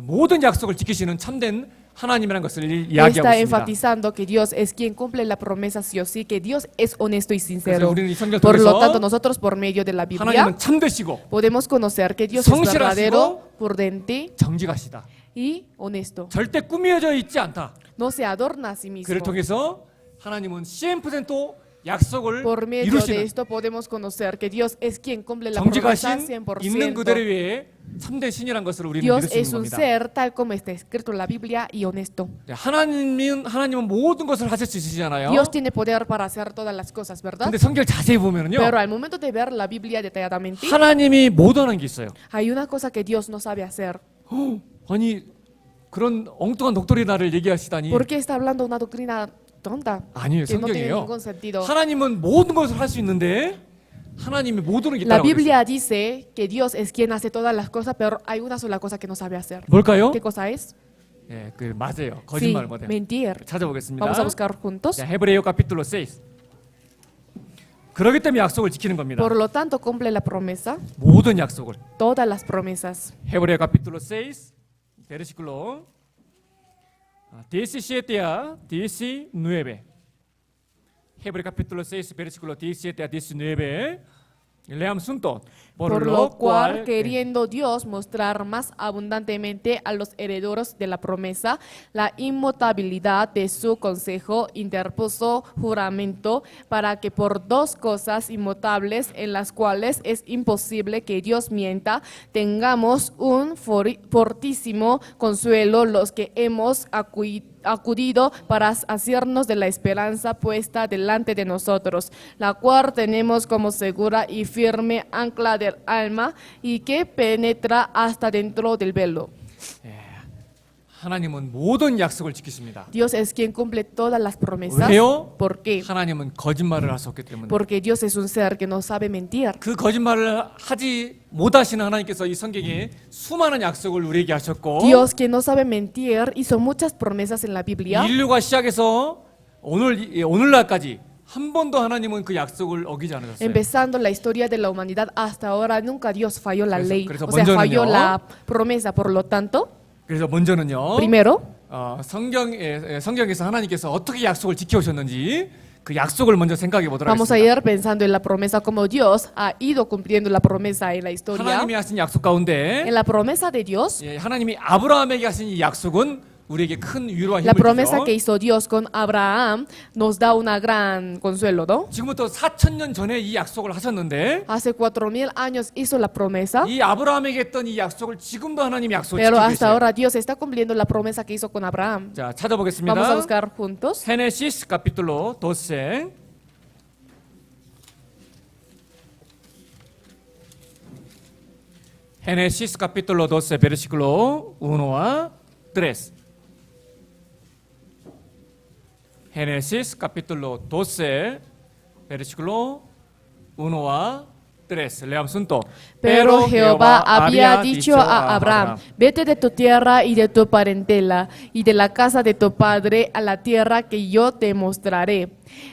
모든 약속을 지키시는 참된 하나님이라는 것을 이야기하고 está 있습니다. enfatizando que Dios es quien cumple la promesa sí o sí, que Dios es honesto y 그래서 sincero. 우리는 이 성경을 Por lo 통해서 tanto, nosotros por medio de la Biblia 하나님은 참되시고 podemos conocer que Dios es 성실하시고 verdadero, prudente 정직하시다. y honesto. 절대 꾸며져 있지 않다. No se adorna a sí mismo. 그를 통해서 하나님은 100% 약속을 Por medio de 이루시는 esto podemos conocer que Dios es quien cumple la promesa 정직하신 있는 그대로 100%. 위에 참된 신이란 것을 우리는 Dios 믿을 수 es 있는 un 겁니다. ser tal como está escrito en la Biblia y honesto. 하나님은 모든 것을 하실 수 있으시잖아요. Dios tiene poder para hacer todas las cosas, ¿verdad? 근데 성경 자세히 보면은요. Pero al momento de ver la Biblia detalladamente, 하나님이 못하는 게 있어요. hay una cosa que Dios no sabe hacer. 아니 그런 엉뚱한 독도리나를 얘기하시다니. ¿Por qué está hablando una doctrina tonta? 아니에요. Que no tiene 성경이에요. ningún sentido. 하나님은 모든 것을 할 수 있는데 하나님이 모든 게 La 있다고 그랬어요. Biblia dice que Dios es quien hace todas las cosas, pero hay una sola cosa que no sabe hacer. 뭘까요? ¿Qué cosa es? 예, 그 맞아요. Sí, 거짓말 못해요. mentir. 찾아보겠습니다. Vamos a buscar juntos. 자, 헤브레요 카피툴로 6. 그러기 때문에 약속을 지키는 겁니다. Por lo tanto, cumple la promesa, 모든 약속을. todas las promesas. Hebreo capítulo 6, versículo 17 a 19. Hebreo capítulo 6, versículo 17 a 19. Leamos juntos. Por lo cual, queriendo Dios mostrar más abundantemente a los herederos de la promesa la inmutabilidad de su consejo, interpuso juramento para que por dos cosas inmutables en las cuales es imposible que Dios mienta, tengamos un fortísimo consuelo los que hemos acudido para hacernos de la esperanza puesta delante de nosotros, la cual tenemos como segura y firme ancla del alma y que penetra hasta dentro del velo. 하나님은 모든 약속을 지키십니다. Dios es quien cumple todas las promesas. 왜요? ¿Por qué? 하나님은 거짓말을 할 수 없기 때문에. Porque Dios es un ser que no sabe mentir. 그 거짓말을 하지 못하시는 하나님께서 이 성경에 수많은 약속을 우리에게 하셨고 Dios que no sabe mentir hizo muchas promesas en la Biblia. 인류가 시작해서 오늘날까지 한 번도 하나님은 그 약속을 어기지 않으셨어요. Empezando la historia de la humanidad hasta ahora, nunca Dios falló la ley. 그래서 O sea, falló 먼저는요. la promesa. Por lo tanto, 그래서 먼저는요. primero, 성경에서 하나님께서 어떻게 약속을 지켜오셨는지 그 약속을 먼저 생각해 보도록 vamos a 하겠습니다. ir pensando en la promesa como Dios ha ido cumpliendo la promesa en la historia. 하나님이 하신 약속 가운데 En la promesa de Dios, 하나님이 아브라함에게 하신 이 약속은 우리에게 큰 위로와 la 힘을 promesa que 주죠. hizo Dios con Abraham nos da una gran consuelo, ¿no? 지금부터 4,000년 전에 이 약속을 하셨는데 Hace 4,000 años hizo la promesa, 이 아브라함에게 했던 이 약속을 지금도 하나님이 약속을 pero 지키고 hasta 계세요. ahora Dios está cumpliendo la promesa que hizo con Abraham. 자, Vamos a 찾아보겠습니다. buscar juntos. Génesis capítulo 12. Génesis capítulo 12 versículo 1 a 3. Génesis capítulo 12 versículo 1 a 3. Leamos juntos. Pero Jehová había dicho a Abraham, vete de tu tierra y de tu parentela y de la casa de tu padre a la tierra que yo te mostraré.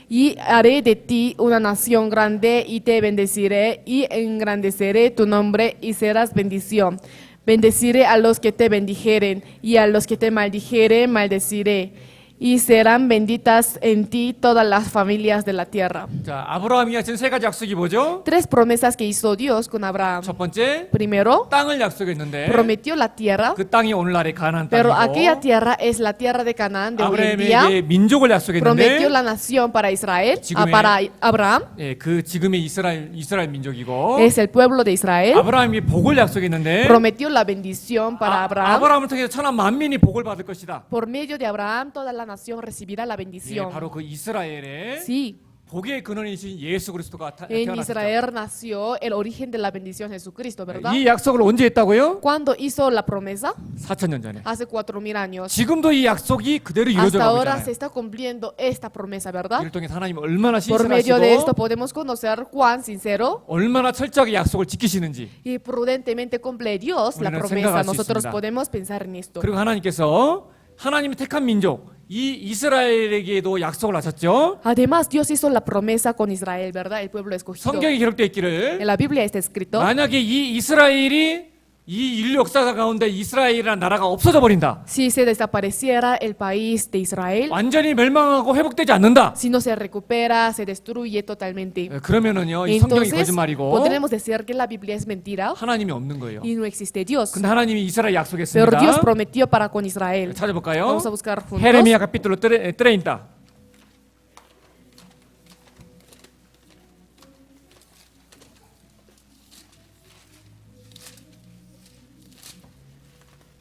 Y haré de ti una nación grande y te bendeciré y engrandeceré tu nombre y serás bendición. Bendeciré a los que te bendijeren y a los que te maldijeren maldeciré. y serán benditas en ti todas las familias de la tierra. 자, 아브라함이 하신 세 가지 약속이 뭐죠? Tres promesas que hizo Dios con Abraham. 첫 번째, Primero, 땅을 약속했는데 prometió la tierra, 그 땅이 오늘날의 가나안 pero aquella 땅이고 tierra es la tierra de Canaán de hoy en día. 아브라함에게 민족을 Prometió 약속했는데 la nación para Israel, 지금의- para Abraham, 예, 그 지금의 이스라엘 민족이고 es el pueblo de Israel. 아브라함이 복을 약속했는데 Prometió la bendición para Abraham. 아브라함을 통해서 천한 만민이 복을 받을 것이다. Por medio de Abraham, toda la nación recibirá la 예, bendición. 바로 그 이스라엘의 Sí, 복의 근원이신 예수 그리스도가 en 태어났죠. Israel nació el origen de la bendición Jesucristo, ¿verdad? 이 약속을 언제 했다고요? ¿Cuándo hizo la promesa? 4,000년 전에. Hace 4000 años. 지금도 이 약속이 그대로 Hasta 이루어져 가고 ahora se 있잖아요. está cumpliendo esta promesa, ¿verdad? 이를 통해 하나님 얼마나 Por medio de esto 신실하시고 podemos conocer cuán sincero 얼마나 철저하게 약속을 지키시는지. y prudentemente cumple Dios la 우리는 promesa. 생각할 수 Nosotros 있습니다. podemos pensar en esto. 그리고 하나님께서 하나님이 택한 민족 이 이스라엘에게도 약속을 하셨죠. Además, Dios hizo la promesa con Israel, ¿verdad? El pueblo escogido. 성경에 기록되어 있기를 En la Biblia está escrito, 만약에 이 이스라엘이 이 인류 역사 가운데 이스라엘이라는 나라가 없어져 버린다. si se desapareciera el país de Israel, 완전히 멸망하고 회복되지 않는다. si no se recupera, se destruye totalmente. 그러면은요 이 성경이 Entonces, 거짓말이고 podremos decir que la Biblia es mentira 하나님이 없는 거예요. y no existe Dios. 근데 하나님이 이스라엘 Pero 약속했습니다. Dios prometió para con Israel. 찾아볼까요? Vamos a buscar juntos. 헤레미야 capítulo 30.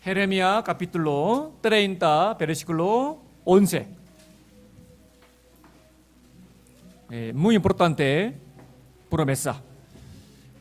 Jeremías capítulo 30, versículo 11. Muy importante promesa.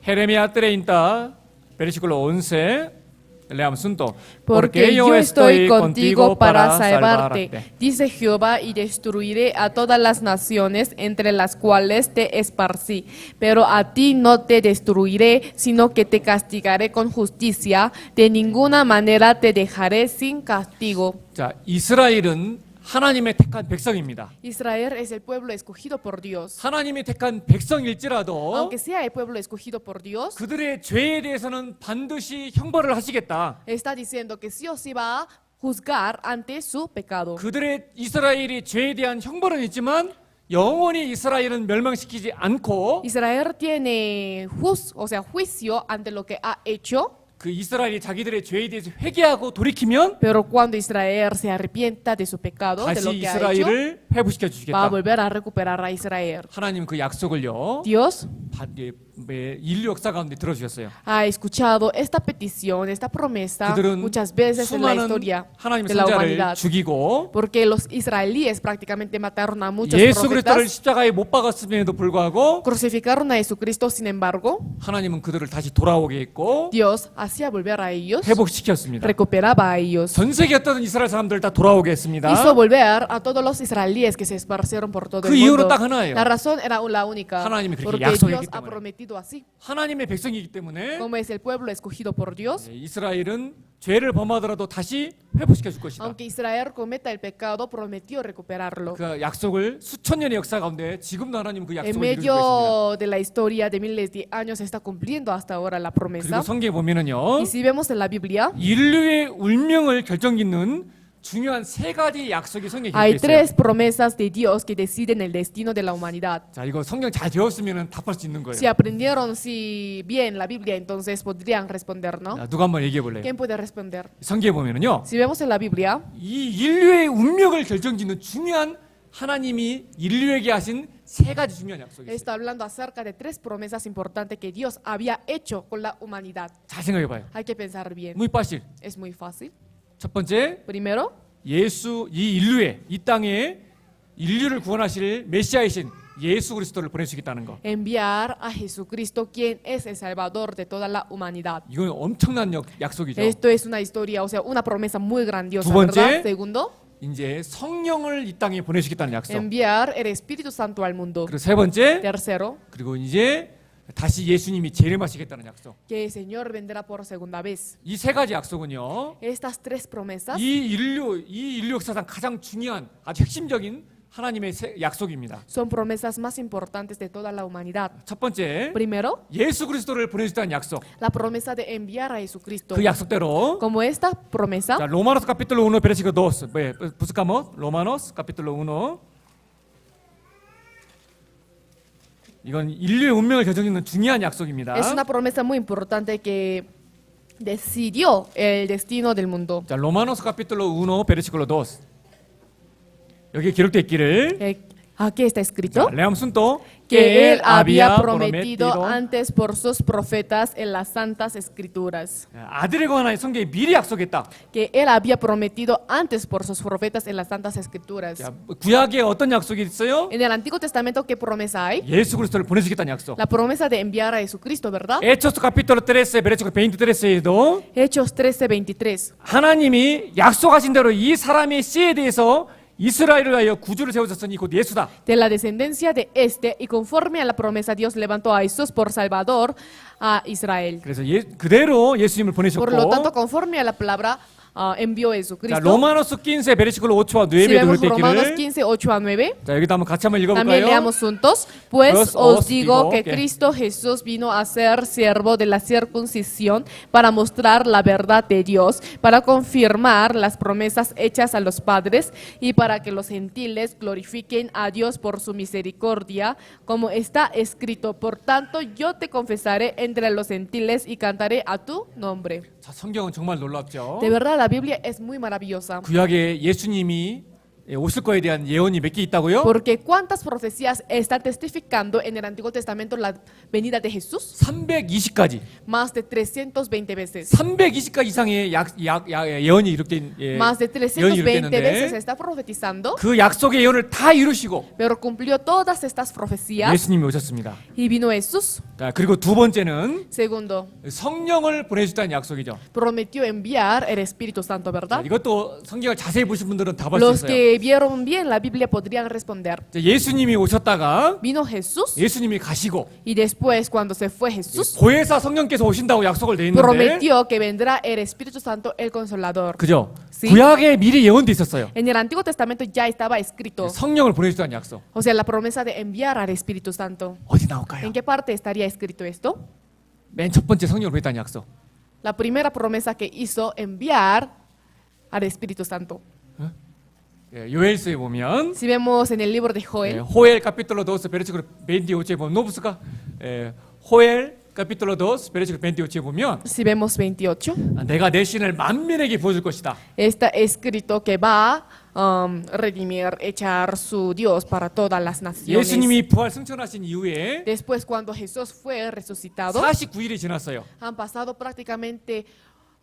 Jeremías 30, versículo 11. Leamos juntos. Porque yo estoy contigo para salvarte, dice Jehová, y destruiré a todas las naciones entre las cuales te esparcí. Pero a ti no te destruiré, sino que te castigaré con justicia. De ninguna manera te dejaré sin castigo. 자, 이스라엘은 하나님의 택한 백성입니다. Israel es el pueblo escogido por Dios. 하나님이 택한 백성일지라도 Aunque sea el pueblo escogido por Dios, 그들의 죄에 대해서는 반드시 형벌을 하시겠다. está diciendo que sí o sí va a juzgar ante su pecado. 그들의 이스라엘이 죄에 대한 형벌은 있지만 영원히 이스라엘은 멸망시키지 않고 Israel tiene juicio ante lo que ha hecho. 그 이스라엘이 자기들의 죄에 대해서 회개하고 돌이키면 Pero cuando Israel se arrepienta de su pecado, de lo 다시 que ha hecho, 이스라엘을 회복시켜 va a 주시겠다. volver a recuperar a Israel. 하나님 그 약속을요 Dios 인류 역사 가운데 들어주셨어요. ha escuchado esta petición, esta promesa 그들은 muchas veces en la 수많은 historia 하나님의 de la 선자를 humanidad. 죽이고 Porque los israelíes prácticamente mataron a muchos 예수 그리스도를 profetas, 십자가에 못 박았음에도 불구하고 crucificaron a Jesucristo, sin embargo, 하나님은 그들을 다시 돌아오게 했고 Dios hacía volver a ellos, 회복시켰습니다. recuperaba a ellos. 전 세계 어떤 이스라엘 사람들 다 돌아오게 했습니다. Hizo volver a todos los israelíes que se esparcieron por todo 그 el 이유는 mundo. 딱 하나예요. La razón era la única, 하나님이 그렇게 porque 약속했기 Dios ha 때문에. prometido así. 하나님의 백성이기 때문에 Como es el pueblo escogido por Dios, 이스라엘은 죄를 범하더라도 다시 회복시켜 줄 것이다. aunque Israel cometa el pecado, prometió recuperarlo. 그 약속을 수천 년의 역사 가운데 지금도 하나님 그 En 약속을 이루고 있습니다. medio de la historia de miles de años se está cumpliendo hasta ahora la 그리고 promesa. 성경에 보면은요 Y si vemos en la Biblia, 인류의 운명을 결정짓는 중요한 세 가지 약속이 성경에 hay 기록되어 있어요. tres promesas de Dios que deciden el destino de la humanidad. 자, 이거 성경 잘 배웠으면 답할 수 있는 거예요. Si aprendieron bien la Biblia, entonces podrían responder, ¿no? 자, 누가 한번 얘기해 볼래요? ¿Quién puede responder? 성경에 보면은요. Si vemos en la Biblia, 이 인류의 운명을 결정짓는 중요한 하나님이 인류에게 하신 세 가지 중요한 약속이 있어요. está hablando acerca de tres promesas importantes que Dios había hecho con la humanidad. 잘 생각해 봐요. Hay que pensar bien. muy fácil. Es muy fácil. 첫 번째, Primero, 예수 이 인류에 이 땅에 인류를 구원하실 메시아이신 예수 그리스도를 보내시겠다는 거. enviar a Jesucristo, quien es el Salvador de toda la humanidad. 이건 엄청난 약속이죠. Esto es una historia, o sea, una promesa muy grandiosa, 두 번째, ¿verdad? Segundo, 이제 성령을 이 땅에 보내시겠다는 약속. enviar el Espíritu Santo al mundo. 그리고 세 번째, Tercero, 그리고 이제 다시 예수님이 재림하시겠다는 약속. que el Señor vendrá por segunda vez. 이 세 가지 약속은요. Estas tres promesas 이 인류 역사상 가장 중요한 아주 핵심적인 하나님의 약속입니다. Son promesas más importantes de toda la humanidad. 첫 번째, Primero, 예수 그리스도를 보내주다는 약속. la promesa de enviar a Jesucristo. 그 약속대로 Como esta promesa, 자, 로마노스 카피톨로 1 베르시코 2. buscamos 로마노스 카피톨로 1. 이건 인류의 운명을 결정짓는 중요한 약속입니다. es una promesa muy importante que decidió el destino del mundo. 자, 로마노스 카피톨로 1 베르시콜로 2. 여기 기록되어 있기를 Aquí está escrito 레암 순도 que él había prometido antes por sus profetas en las santas escrituras. 아들에 관한 성경이 미리 약속했다. Que él había prometido antes por sus profetas en las santas escrituras. 자, 구약에 어떤 약속이 있어요? En el Antiguo Testamento, ¿qué promesa hay? 예수 그리스도를 보내주겠다는 약속. La promesa de enviar a Jesucristo, ¿verdad? 에초스 카피톨로 3 베르시콜 23에도 Hechos 13:23. 하나님이 약속하신 대로 이 사람의 씨에 대해서 이스라엘을 위하여 구주를 세우셨으니 곧 예수다. De la descendencia de este, y conforme a la promesa, Dios levantó a Jesús por Salvador a Israel. 그래서 그대로 예수님을 보내셨고. Por lo tanto, conforme a la palabra, envió a 자, Jesucristo. 로마노스 15 베르시콜로 5와 9에 Si vemos 되어 Romanos 있기를. 15, 8-9. 자, 여기도 한번 같이 한번 También 읽어볼까요? leamos juntos. Pues Pues os os digo digo que que- Cristo Jesús vino a ser siervo de la circuncisión para mostrar la verdad de Dios, para confirmar las promesas hechas a los padres y para que los gentiles glorifiquen a Dios por su misericordia, como está escrito. Por tanto, yo te confesaré entre los gentiles y cantaré a tu nombre. 자, 성경은 정말 놀랍죠. De verdad, la Biblia es muy maravillosa. 구약에 예수님이 오실 거에 대한 예언이 몇 개 있다고요? Porque ¿cuántas profecías están testificando en el Antiguo Testamento la venida de Jesús? 320가지. Más de 320 veces. 320가지 이상의 예언이 이렇게 Más de 예언이 320 이렇게 veces 있는데 está profetizando, 그 약속의 예언을 다 이루시고 pero cumplió todas estas profecías 예수님이 오셨습니다. y vino Jesús. 자, 그리고 두 번째는 Segundo, 성령을 보내주다는 약속이죠. prometió enviar el Espíritu Santo, 자, ¿verdad? 이것도 성경을 자세히 보신 분들은 다 볼 수 Los 있어요. que vieron bien la Biblia podrían responder. 자, 예수님이 오셨다가 Vino Jesús 예수님이 가시고 y después, cuando se fue Jesús, 보혜사 성령께서 오신다고 약속을 내 있는데 prometió que vendrá el Espíritu Santo, el Consolador. 그죠? Sí. 구약에 미리 예언도 있었어요. En el Antiguo Testamento ya estaba escrito, 성령을 보내주다는 약속. o sea, la promesa de enviar al Espíritu Santo. 어디 나올까요? ¿En qué parte estaría escrito esto? 맨 첫 번째 성령을 보냈다는 약속. La primera promesa que hizo enviar al Espíritu Santo. 요엘서에 보면 Si vemos en el libro de Joel, 호엘 카피톨로 2 베르시콜 28에 보면 노브스가 호엘 카피톨로 2 베르시콜 28에 보면 si vemos 28, 내가 내 신을 만민에게 보여줄 것이다. está escrito que va a redimir, echar su Dios para todas las naciones. 예수님이 부활 승천하신 이후에 Después, cuando Jesús fue resucitado, 49일이 지났어요. han pasado prácticamente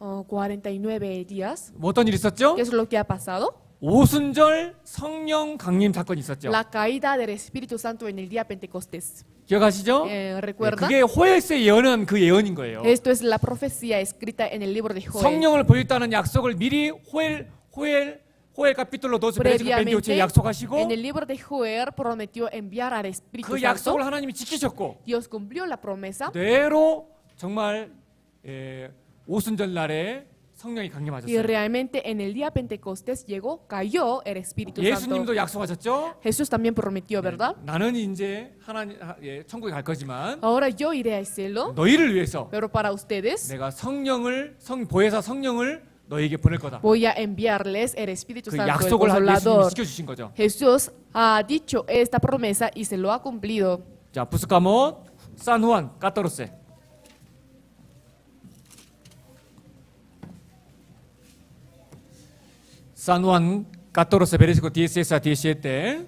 49 días. 어떤 일이 있었죠? ¿Qué es lo que ha pasado? 오순절 성령 강림 사건이 있었죠. La caída del Espíritu Santo en el día Pentecostés. 기억하시죠? ¿Recuerda? 그게 호엘서의 예언은 그 예언인 거예요. Esto es la profecía escrita en el libro de Joel. 성령을 보였다는 약속을 미리 호엘 카피톨로 2 베르시콜 28에 Previamente, 약속하시고 en el libro de Joel prometió enviar al Espíritu 그 Santo. 약속을 하나님이 지키셨고 Dios cumplió la promesa 그대로 정말 오순절 날에 성령이 y 강림하셨어요. realmente en el día Pentecostés cayó el Espíritu Santo. 예수님도 약속하셨죠? Jesús también prometió, ¿verdad? 나는 이제 천국에 갈 거지만 Ahora yo iré al cielo, 너희를 위해서 pero para ustedes 내가 보혜사 성령을 너희에게 보낼 거다. voy a enviarles el Espíritu 그 Santo, el 약속을 예수님이 Consolador. 지켜주신 거죠. Jesús ha dicho esta promesa y se lo ha cumplido. 자, 부스카모 산후안 까토르세. 산후안 까토르세 베르시코 디에세사 디에시에테.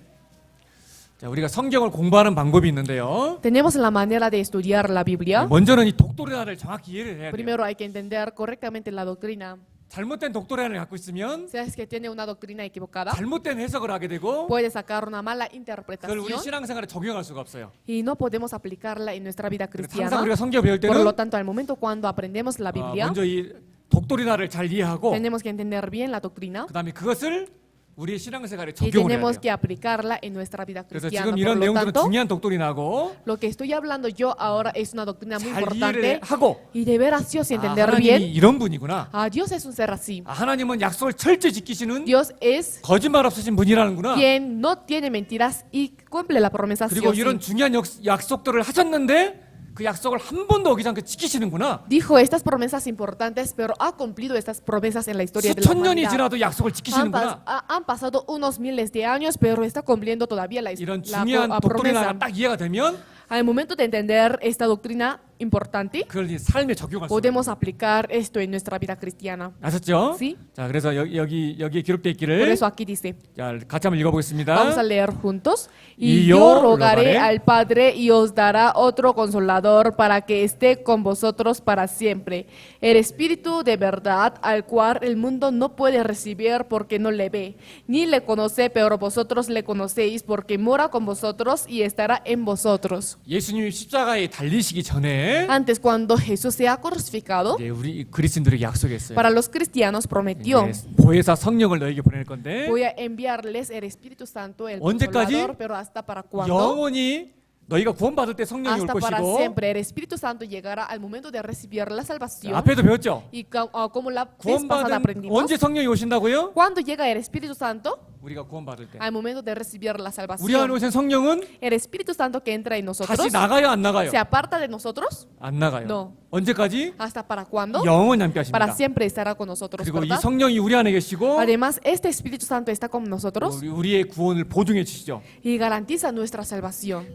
자, 우리가 성경을 공부하는 방법이 있는데요. Tenemos la manera de estudiar la Biblia. 먼저는 이 독도리나를 정확히 이해를 해야 돼요. Primero hay que entender correctamente la doctrina. 잘못된 독도리나를 갖고 있으면 Si es que tiene una doctrina equivocada, 잘못된 해석을 하게 되고 puede sacar una mala 그걸 우리 interpretación 신앙생활에 적용할 수가 없어요. y no podemos aplicarla en nuestra vida 항상 cristiana. 우리가 성경 배울 Por 때는 lo tanto, al momento cuando aprendemos la Biblia, 먼저 이 독도리나를 잘 이해하고 tenemos que entender bien la doctrina 그다음에 그것을 우리의 신앙생활에 y 적용을 해야 tenemos 돼요. que aplicarla en nuestra vida 그래서 cristiana. 지금 Por 이런 lo 내용들은 tanto, 중요한 독도리나고 lo que estoy hablando yo ahora es una doctrina muy 잘 이해를 importante 하고 y de veras Dios 아, entender 하나님이 bien. 이런 분이구나. Dios es un ser así. 아, 하나님은 약속을 철저히 지키시는 Dios es 거짓말 없으신 분이라는구나. quien no tiene mentiras y cumple la promesa sí 그리고 o sí. 이런 중요한 약속들을 하셨는데 그 약속을 한 번도 어기지 않고 지키시는구나. Dijo estas promesas importantes, pero ha cumplido estas promesas en la historia de la 수천 년이 humanidad. 지나도 약속을 지키시는구나. Han pasado unos miles de años, pero está cumpliendo todavía 이런 중요한 la 독도리나가 promesa. 딱 이해가 되면 Al momento de entender esta doctrina importante, 그걸 이제 삶에 적용할 수 있어요. podemos aplicar esto en nuestra vida cristiana. 아셨죠? Sí. 자, 그래서 여기에 기록되어 Por 있기를 eso aquí dice, 자, 같이 한번 읽어보겠습니다. vamos a leer juntos. Y Y yo yo rogaré rogaré al Padre y os dará otro consolador para que esté con vosotros para siempre. El Espíritu de verdad, al cual el mundo no puede recibir porque no le ve, ni le conoce, pero vosotros le conocéis porque mora con vosotros y estará en vosotros. 예수님이 십자가에 달리시기 전에 Antes, cuando Jesús sea crucificado, 이제 우리 그리스도인들에게 약속했어요. para los cristianos prometió, 이제 보혜사 성령을 너에게 보낼 건데 voy a enviarles el Espíritu Santo, el 언제까지? consolador, pero hasta para cuándo? 영원히 너희가 구원받을 때 성령이 올 Hasta para 것이고 siempre. El Espíritu Santo llegará al momento de recibir la salvación. 앞에도 배웠죠? Y como la vez pasada 구원받은 aprendimos, 언제 성령이 오신다고요? cuando llega el Espíritu Santo, 우리가 구원받을 때. al momento de recibir la 우리 안에 salvación. 오신 성령은 El Espíritu Santo que entra en nosotros, 다시 나가요, 안 나가요? ¿se aparta de nosotros? 안 나가요. No. 언제까지? ¿Hasta para cuándo? 영원히 함께 Para 하십니다. siempre estará con nosotros, 그리고 이 ¿verdad? 성령이 우리 안에 계시고 Además, este Espíritu Santo está con nosotros 우리의 구원을 보증해 주시죠. y garantiza nuestra salvación.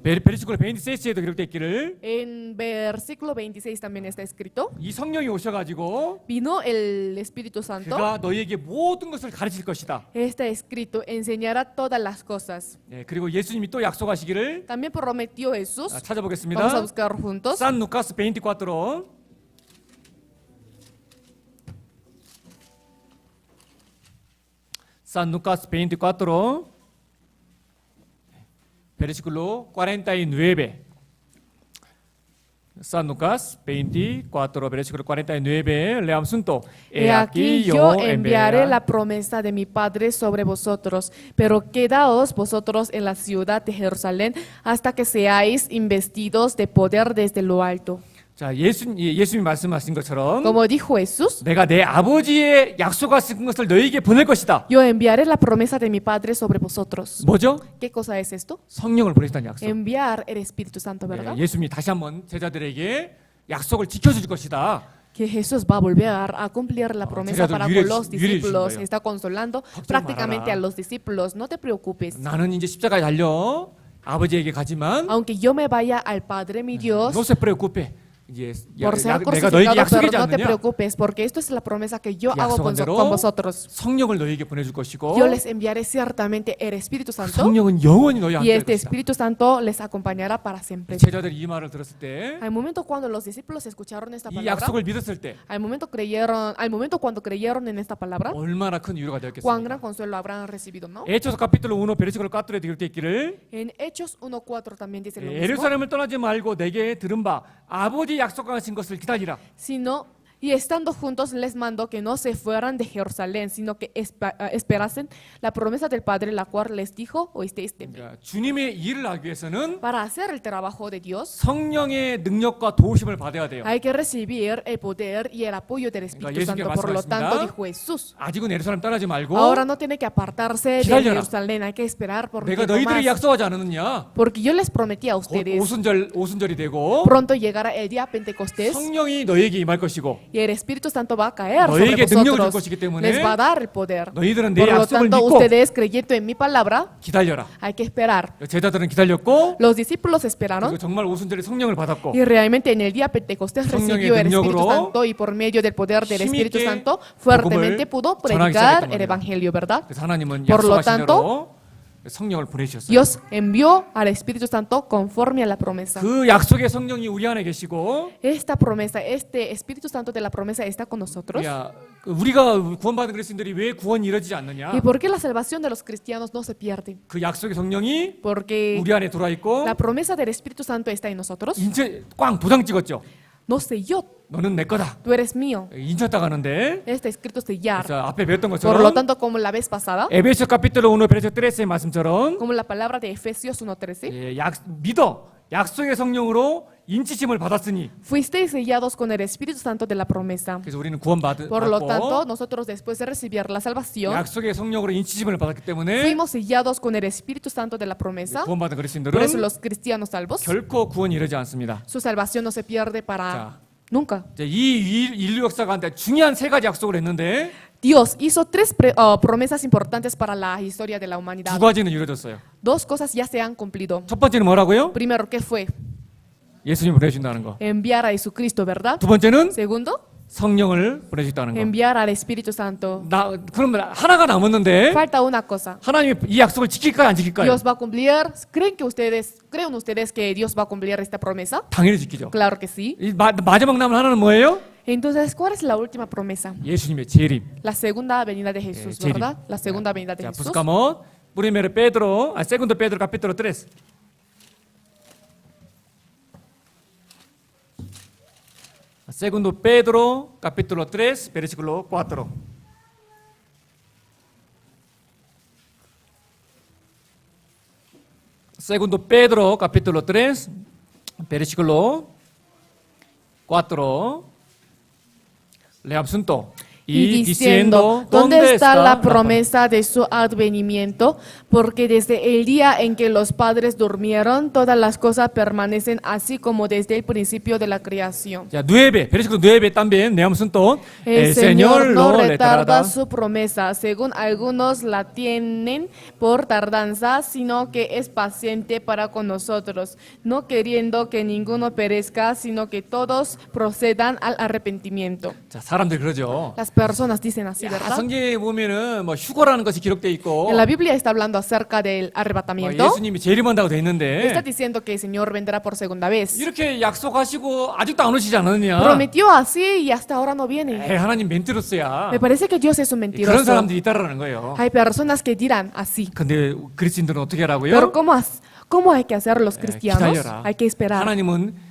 베르시콜 26에도 기록되어 있기를 En versículo 26 también está escrito, 이 성령이 오셔가지고 vino el Espíritu Santo. 그가 너희에게 모든 것을 가르칠 것이다. Está escrito, enseñará todas las cosas. 예, 그리고 예수님이 또 약속하시기를 También prometió Jesús. Vamos a 찾아보겠습니다. buscar juntos. 산 루카스 24. San Lucas 24, versículo 49. San Lucas 24, versículo 49. Leamos juntos. He aquí yo enviaré la promesa de mi Padre sobre vosotros, pero quedaos vosotros en la ciudad de Jerusalén hasta que seáis investidos de poder desde lo alto. 자, 예수님이 말씀하신 것처럼 Como dijo Jesús, 내가 내 아버지의 약속하신 것을 너희에게 보낼 것이다. yo enviaré la promesa de mi Padre sobre vosotros. 뭐죠? ¿Qué cosa es esto? 성령을 보내시다는 약속. Enviar el Espíritu Santo, ¿verdad? 예수님이 다시 한번 제자들에게 약속을 지켜줄 것이다. Que Jesús va a volver a cumplir la promesa 제자들 para 위로해 con los 주- 위로해 주신 discípulos. 거예요. Está consolando 걱정 prácticamente 말아라. a los discípulos. No te preocupes. 나는 이제 십자가에 달려 아버지에게 가지만 Aunque yo me vaya al Padre mi Dios, no se preocupe. 이제 por ser 내가 너에게 crucificado, pero 약속이지 no te 않느냐? preocupes, porque esto es la promesa que yo 그 hago 약속한 대로 con vosotros. 성령을 너에게 보내줄 것이고 Yo les enviaré ciertamente el Espíritu 그 Santo 성령은 영원히 너희 y 함께 할 este 것이다. Espíritu Santo les acompañará para siempre. 제자들이 이 말을 들었을 때, Al momento cuando los discípulos escucharon esta 이 palabra, 약속을 믿었을 때 al momento cuando creyeron en esta palabra, 얼마나 큰 위로가 cuán 되었겠습니까? gran consuelo habrán recibido, ¿no? 에초서 capítulo 1 versículo 4에 기록되어 있기를 En Hechos 1:4 también dice lo mismo. 예루살렘을 떠나지 말고 내게 들은 바 아버지 약속하신 것을 기다리라. Sino, y estando juntos les mandó que no se fueran de Jerusalén, sino que esperasen la promesa del Padre, la cual les dijo, oísteis de mí. 그러니까 주님의 일을 하기 위해서는 Para hacer el trabajo de Dios, 성령의 능력과 도우심을 받아야 돼요. hay que recibir el poder y el apoyo del Espíritu 예수님께 Santo. Por lo tanto, 말씀하십니다. dijo Jesús, 아직은 예루살렘 떠나지 말고 ahora no tiene que apartarse de 기다려라. Jerusalén, hay que esperar por un 내가 tiempo 너희들에게 más. 약속하지 않았느냐? Porque yo les prometí a 곧 ustedes, 오순절이 되고 pronto llegará el día Pentecostés 성령이 너에게 임할 것이고 y el Espíritu Santo va a caer sobre 너에게 능력을 줄 vosotros. 것이기 때문에 Les va a dar el poder. 너희들은 내 Por lo 약속을 tanto, 믿고 ustedes creyendo en mi palabra, 기다려라. hay que esperar. 제자들은 기다렸고 Los discípulos 그리고 esperaron 정말 오순절에 성령을 받았고 y realmente en el día Pentecostés 성령의 recibió el Espíritu 능력으로 Santo y por medio del poder del 힘있게 Espíritu Santo fuertemente 복음을 pudo 전하기 predicar 시작했단 el 말이에요. Evangelio, ¿verdad? 그래서 하나님은 Por lo 약속하신 tanto, 대로 성령을 보내주셨어요. Dios envió al Espíritu Santo conforme a la promesa. 그 약속의 성령이 우리 안에 계시고 Esta promesa, este Espíritu Santo de la promesa está con nosotros. 우리가 구원받은 그리스도인들이 왜 구원이 이루어지지 않느냐? ¿Y por qué la salvación de los cristianos no se pierde? 그 약속의 성령이 Porque 우리 안에 들어와 있고 la promesa del Espíritu Santo está en nosotros. 이제 꽝 도장 찍었죠. No selló 너는 내 거다. tú eres mío. 인쳤다 가는데. Está escrito sellar. 그래서 앞에 배웠던 Por lo 것처럼 tanto, como la vez pasada, 에베소 카피텔로 1 베르소 13의 말씀처럼 como la palabra de Efesios 1:13, 예, 믿어 약속의 성령으로 인치심을 받았으니 fuisteis sellados con el Espíritu Santo de la promesa. 그래서 우리는 구원받고 Por lo tanto, nosotros después de recibir la salvación, 약속의 성령으로 인치심을 받았기 때문에 fuimos sellados con el Espíritu Santo de la promesa. 구원받은 Por eso 그리스도인들은 los cristianos salvos, 결코 구원이 이르지 않습니다. su salvación no se pierde para 자. nunca. 이제 이 인류 역사 가운데 중요한 세 가지 약속을 했는데 Dios hizo tres promesas importantes para la historia de la 두 humanidad. 가지는 이루어졌어요. Dos cosas ya se han cumplido. 첫 번째는 뭐라고요? Primero, ¿qué fue? 예수님을 보내준다는 거. Enviar a Jesucristo, ¿verdad? 두 번째는 Segundo, 성령을 보내주다는 거. enviar al Espíritu Santo. 그럼 하나가 남았는데 Falta una cosa. 하나님이 이 약속을 지킬까요, 안 지킬까요? Dios va a cumplir. ¿Creen ustedes que Dios va a cumplir esta promesa? 당연히 지키죠. Claro que sí. 이 마지막 남은 하나는 뭐예요? Entonces, ¿cuál es la última promesa? 예수님의 재림. La segunda venida de Jesús, 재림. ¿verdad? La segunda venida de 자, Jesús. buscamos primero Pedro, segundo Pedro capítulo 3. Segundo Pedro capítulo 3, versículo 4. Segundo Pedro capítulo 3, versículo 4. Leamos juntos. Y diciendo, ¿dónde está la promesa de su advenimiento? Porque desde el día en que los padres durmieron, todas las cosas permanecen así como desde el principio de la creación. Ya, 9, versículo 9 también, leamos juntos. El Señor no retarda su promesa, según algunos la tienen por tardanza, sino que es paciente para con nosotros, no queriendo que ninguno perezca, sino que todos procedan al arrepentimiento. 자, 사람들 그러죠. Las personas dicen así, 야, ¿verdad? 성경에 보면은 뭐 휴거라는 것이 기록돼 있고 En la Biblia está hablando acerca del arrebatamiento. 예수님이 재림한다고 돼 Está 있는데 diciendo que el Señor vendrá por segunda vez. 이렇게 약속하시고 아직도 안 오시지 않았느냐? Prometió así y hasta ahora no viene. 하나님 멘트로스야. Me parece que Dios es un 그런 mentiroso. 사람들이 있다라는 거예요. Hay personas que dirán así. 근데 그리스도인들은 어떻게 Pero 하라고요? ¿cómo hay que hacer los cristianos? 기다려라. Hay que esperar. 하나님은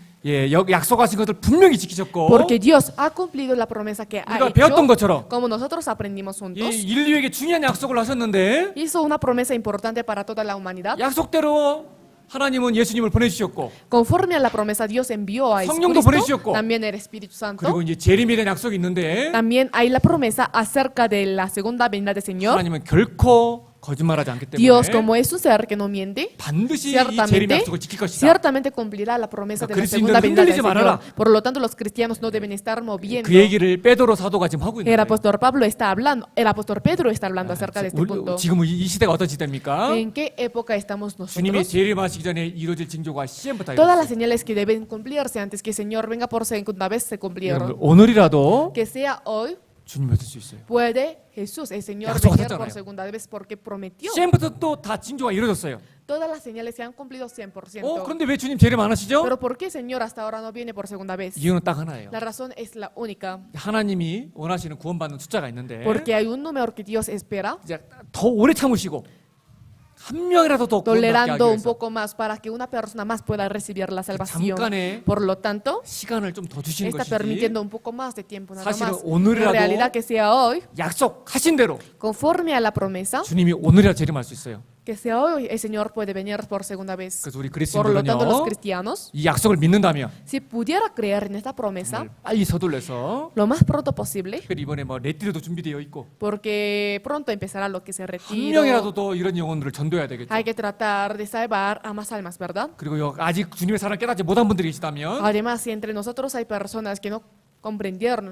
약속하신 것을 분명히 지키셨고 Porque Dios ha cumplido la promesa que ha 우리가 배웠던 hecho, 것처럼 como nosotros aprendimos 이 juntos. 인류에게 중요한 약속을 하셨는데 Hizo una promesa importante para toda la humanidad. 약속대로 하나님은 예수님을 보내주셨고 Conforme a la promesa, Dios envió a 성령도 Jesucristo, 보내주셨고, también el Espíritu Santo. 그리고 이제 재림에 대한 약속이 있는데 También hay la promesa acerca de la segunda venida del Señor. 하나님은 결코 거짓말하지 않기 때문에 Dios, como es un ser que no miente, 반드시 이 재림의 ciertamente, 약속을 지킬 것이다. ciertamente cumplirá la promesa de la 그리스도인들은 segunda venida del 흔들리지 Señor. 말아라. Por lo tanto, los cristianos no deben estar moviendo. 그 얘기를 베드로 사도가 지금 하고 있는 El 거예요. apóstol Pablo está hablando, el apóstol Pedro está hablando acerca de este punto. 지금 이 시대가 어떤 시대입니까? ¿En qué época estamos 주님이 nosotros? 재림하시기 전에 이루어질 징조가 시험부터 Todas las 이루어졌어요. señales que deben cumplirse antes que el Señor venga por segunda vez se 여러분들, cumplieron. 오늘이라도 Que sea hoy, 주님 얻을 수 있어요. puede Jesús, el Señor, 약속하셨잖아요. venir por segunda vez porque prometió. 시험부터 또 다 징조가 이루어졌어요. Todas las señales se han cumplido 100%. 그런데 왜 주님 재림 안 하시죠? Pero ¿por qué el Señor hasta ahora no viene por segunda vez? 이유는 딱 하나예요. La razón es la única. 하나님이 원하시는 구원받는 숫자가 있는데 Porque hay un número que Dios espera, 이제 더 오래 참으시고 한 명이라도 더 구원받게 하기 tolerando un 위해서 poco más para que una persona más pueda recibir la salvación. 잠깐의 Por lo tanto, 시간을 좀 더 주시는 está 것이지 permitiendo un poco más de tiempo nada 사실은 más. 오늘이라도 En realidad que sea hoy, 약속하신 대로 conforme a la promesa, 주님이 오늘이라도 재림할 수 있어요. que sea hoy el Señor puede venir por segunda vez. 그래서 우리 Por lo tanto, los 그리스도인들은요 cristianos, 이 약속을 믿는다면 si pudiera creer en esta promesa, 정말 빨리 서둘러서 lo más pronto posible, 특별히 이번에 뭐 레티르도 준비되어 있고 porque pronto empezará lo que se 한 retira. 명이라도 더 이런 영혼들을 전도해야 되겠죠. Hay que tratar de salvar a más almas, ¿verdad? 그리고 아직 주님의 사랑을 깨닫지 못한 분들이 계시다면 Además, si entre nosotros hay personas que no comprendieron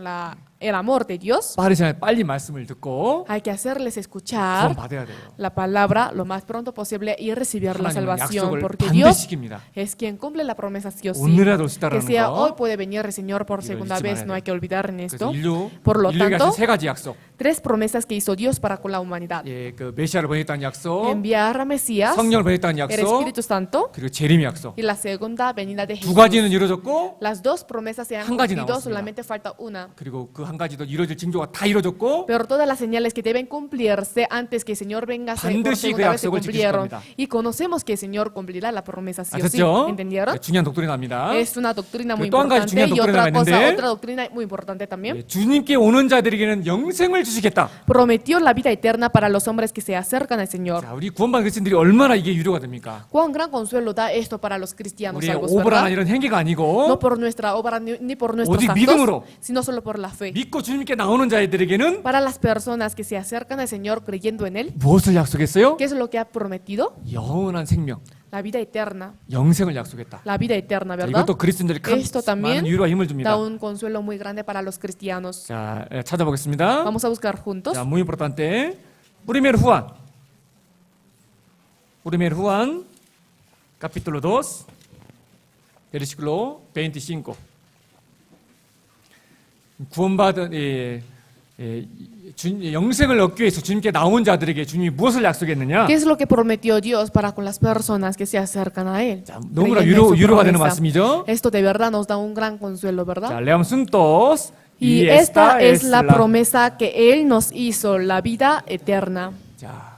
el amor de Dios, 빠른 시간에 빨리 말씀을 듣고 hay que hacerles 구원 escuchar 받아야 돼요. la palabra lo más pronto posible y recibir la 하나님은 salvación, 약속을 porque 반드시 Dios 지킵니다. es quien cumple la promesa sí o sí. 오늘이라도 올 수 Que 있다라는 sea hoy 거. puede venir el Señor por 이걸 segunda 잊지 vez, 말아야 no hay que olvidar en 그래서 esto. 인류 Por lo 인류에게 tanto, 하신 세 가지 약속. Tres promesas que hizo Dios para con la humanidad. 예, 그 메시아를 보냈다는 약속, Enviar a Mesías, 성령을 보냈다는 el 약속, Espíritu Santo 그리고 재림의 약속. y la segunda venida de 두 Jesús. 가지는 이루어졌고 Las dos promesas se han 한 가지 cumplido, 남았습니다. solamente falta una. 그리고 그 한 가지도 이루어질 징조가 다 이루어졌고 Pero todas las señales que deben cumplirse antes que el Señor venga por 반드시 그 segunda vez se 약속을 지키실 cumplieron. 겁니다. Y conocemos que el Señor cumplirá la promesa sí o sí. 아셨죠? ¿Entendieron? 중요한 독트리나입니다. Es una doctrina muy 또 한 가지 importante. 중요한 Y doctrina가 otra cosa, 있는데 otra doctrina muy importante también. 주님께 오는 자들에게는 영생을 주시겠다. Prometió la vida eterna para los hombres que se acercan al Señor. 자, 우리 구원받은 그리스도인들이 얼마나 이게 유료가 됩니까? Cuán gran consuelo da esto para los cristianos 우리의 salvos, 오버라나 ¿verdad? 이런 행위가 아니고 No por nuestra obra ni por nuestros 오직 actos, 믿음으로. sino solo por la fe. 믿고 주님께 나오는 자들에게는 Para las personas que se acercan al Señor creyendo en Él, 무엇을 약속했어요? ¿qué es lo que ha prometido? 영원한 생명, La vida eterna. 영생을 약속했다. La vida eterna, 자, ¿verdad? 이것도 그리스도인들이 큰 Esto 많은 también 유로와 힘을 da 줍니다. un consuelo muy grande para los cristianos. 자, 찾아보겠습니다. Vamos a buscar juntos. 자, muy importante. Primer Juan. Primer Juan, capítulo 2, versículo 25. 구원받은 영생을 얻기 위해서 주님께 나온 자들에게 주님이 무엇을 약속했느냐? ¿Qué es lo que prometió Dios para con las personas que se acercan a Él? 자, 너무나 creyendo en su 유로가 되는 promesa. 말씀이죠. Esto de verdad nos da un gran consuelo, ¿verdad? 자, leamos juntos. Y esta es la promesa que Él nos hizo, la vida eterna. 자,